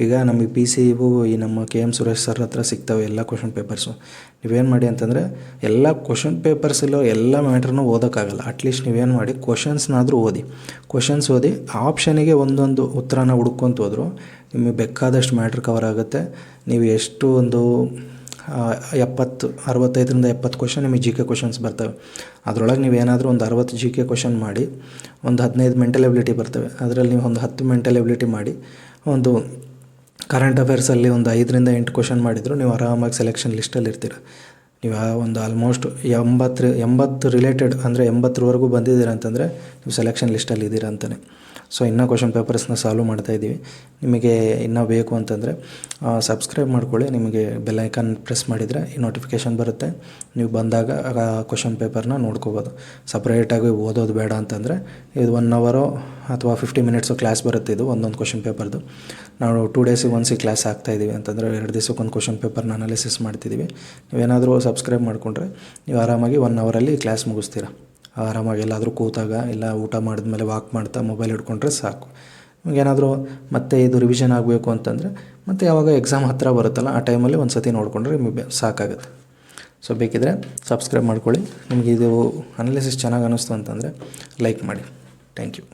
ಈಗ ನಮಗೆ ಪಿ ಸಿ ಇವು ಈ ನಮ್ಮ ಕೆ ಎಮ್ ಸುರೇಶ್ ಸರ್ ಹತ್ರ ಸಿಗ್ತವೆ ಎಲ್ಲ ಕ್ವಶನ್ ಪೇಪರ್ಸು. ನೀವೇನು ಮಾಡಿ ಅಂತಂದರೆ ಎಲ್ಲ ಕ್ವಶನ್ ಪೇಪರ್ಸಲ್ಲೂ ಎಲ್ಲ ಮ್ಯಾಟ್ರನ್ನೂ ಓದೋಕ್ಕಾಗಲ್ಲ. ಅಟ್ಲೀಸ್ಟ್ ನೀವೇನು ಮಾಡಿ ಕ್ವಶನ್ಸ್ನಾದರೂ ಓದಿ. ಕ್ವಶನ್ಸ್ ಓದಿ ಆಪ್ಷನಿಗೆ ಒಂದೊಂದು ಉತ್ತರನ ಹುಡ್ಕೊಂತ ಹೋದ್ರು ನಿಮಗೆ ಬೇಕಾದಷ್ಟು ಮ್ಯಾಟ್ರ್ ಕವರ್ ಆಗುತ್ತೆ. ನೀವು ಎಷ್ಟು ಒಂದು 65-70 ಕ್ವಶನ್ ನಿಮಗೆ ಜಿ ಕೆ ಕ್ವಶನ್ಸ್ ಬರ್ತವೆ. ಅದರೊಳಗೆ ನೀವೇನಾದರೂ ಒಂದು 60 ಜಿ ಕೆ ಕ್ವಶನ್ ಮಾಡಿ ಒಂದು 15 ಮೆಂಟಲ್ ಎಬಿಲಿಟಿ ಬರ್ತವೆ. ಅದರಲ್ಲಿ ನೀವು ಒಂದು 10 ಮೆಂಟಲ್ ಎಬಿಲಿಟಿ ಮಾಡಿ ಒಂದು ಕರೆಂಟ್ ಅಫೇರ್ಸಲ್ಲಿ ಒಂದು 5-8 ಕ್ವಶನ್ ಮಾಡಿದ್ರು ನೀವು ಆರಾಮಾಗಿ ಸೆಲೆಕ್ಷನ್ ಲಿಸ್ಟಲ್ಲಿ ಇರ್ತೀರ. ನೀವು ಒಂದು ಆಲ್ಮೋಸ್ಟ್ 80 ರಿಲೇಟೆಡ್ ಅಂದರೆ 80ರವರೆಗೂ ಬಂದಿದ್ದೀರ ಅಂತಂದರೆ ನೀವು ಸೆಲೆಕ್ಷನ್ ಲಿಸ್ಟಲ್ಲಿ ಇದ್ದೀರ ಅಂತಲೇ. ಸೊ ಇನ್ನೂ ಕ್ವಶನ್ ಪೇಪರ್ಸ್ನ ಸಾಲ್ವ್ ಮಾಡ್ತಾಯಿದ್ದೀವಿ. ನಿಮಗೆ ಇನ್ನೂ ಬೇಕು ಅಂತಂದರೆ ಸಬ್ಸ್ಕ್ರೈಬ್ ಮಾಡ್ಕೊಳ್ಳಿ. ನಿಮಗೆ ಬೆಲ್ ಐಕಾನ್ ಪ್ರೆಸ್ ಮಾಡಿದರೆ ಈ ನೋಟಿಫಿಕೇಷನ್ ಬರುತ್ತೆ. ನೀವು ಬಂದಾಗ ಕ್ವಶನ್ ಪೇಪರ್ನ ನೋಡ್ಕೋಬೋದು. ಸಪ್ರೇಟಾಗಿ ಓದೋದು ಬೇಡ ಅಂತಂದರೆ ಇದು 1 ಅವರೋ ಅಥವಾ 50 ಮಿನಿಟ್ಸು ಕ್ಲಾಸ್ ಬರುತ್ತೆ. ಇದು ಒಂದೊಂದು ಕ್ವಶನ್ ಪೇಪರ್ದು ನಾವು 2 ಡೇಸಿಗೆ ಒಂದ್ಸಿ ಕ್ಲಾಸ್ ಹಾಕ್ತಾಯಿದ್ದೀವಿ ಅಂತಂದರೆ 2 ದಿವಸಕ್ಕೊಂದು ಕ್ವಶನ್ ಪೇಪರ್ನ ಅನಾಲಿಸಿಸ್ ಮಾಡ್ತಿದ್ದೀವಿ. ನೀವೇನಾದರೂ ಸಬ್ಸ್ಕ್ರೈಬ್ ಮಾಡಿಕೊಂಡ್ರೆ ನೀವು ಆರಾಮಾಗಿ 1 ಅವರಲ್ಲಿ ಕ್ಲಾಸ್ ಮುಗಿಸ್ತೀರ. ಆರಾಮಾಗಿ ಎಲ್ಲಾದರೂ ಕೂತಾಗ ಇಲ್ಲ ಊಟ ಮಾಡಿದ್ಮೇಲೆ ವಾಕ್ ಮಾಡ್ತಾ ಮೊಬೈಲ್ ಹಿಡ್ಕೊಂಡ್ರೆ ಸಾಕು. ನಿಮಗೇನಾದರೂ ಮತ್ತೆ ಇದು ರಿವಿಷನ್ ಆಗಬೇಕು ಅಂತಂದರೆ ಮತ್ತು ಯಾವಾಗ ಎಕ್ಸಾಮ್ ಹತ್ತಿರ ಬರುತ್ತಲ್ಲ ಆ ಟೈಮಲ್ಲಿ ಒಂದು ಸತಿ ನೋಡಿಕೊಂಡ್ರೆ ನಿಮಗೆ ಸಾಕಾಗುತ್ತೆ. ಸೊ ಬೇಕಿದ್ದರೆ ಸಬ್ಸ್ಕ್ರೈಬ್ ಮಾಡ್ಕೊಳ್ಳಿ. ನಿಮಗೆ ಇದು ಅನಾಲಿಸಿಸ್ ಚೆನ್ನಾಗಿ ಅನ್ನಿಸ್ತು ಅಂತಂದರೆ ಲೈಕ್ ಮಾಡಿ. Thank you.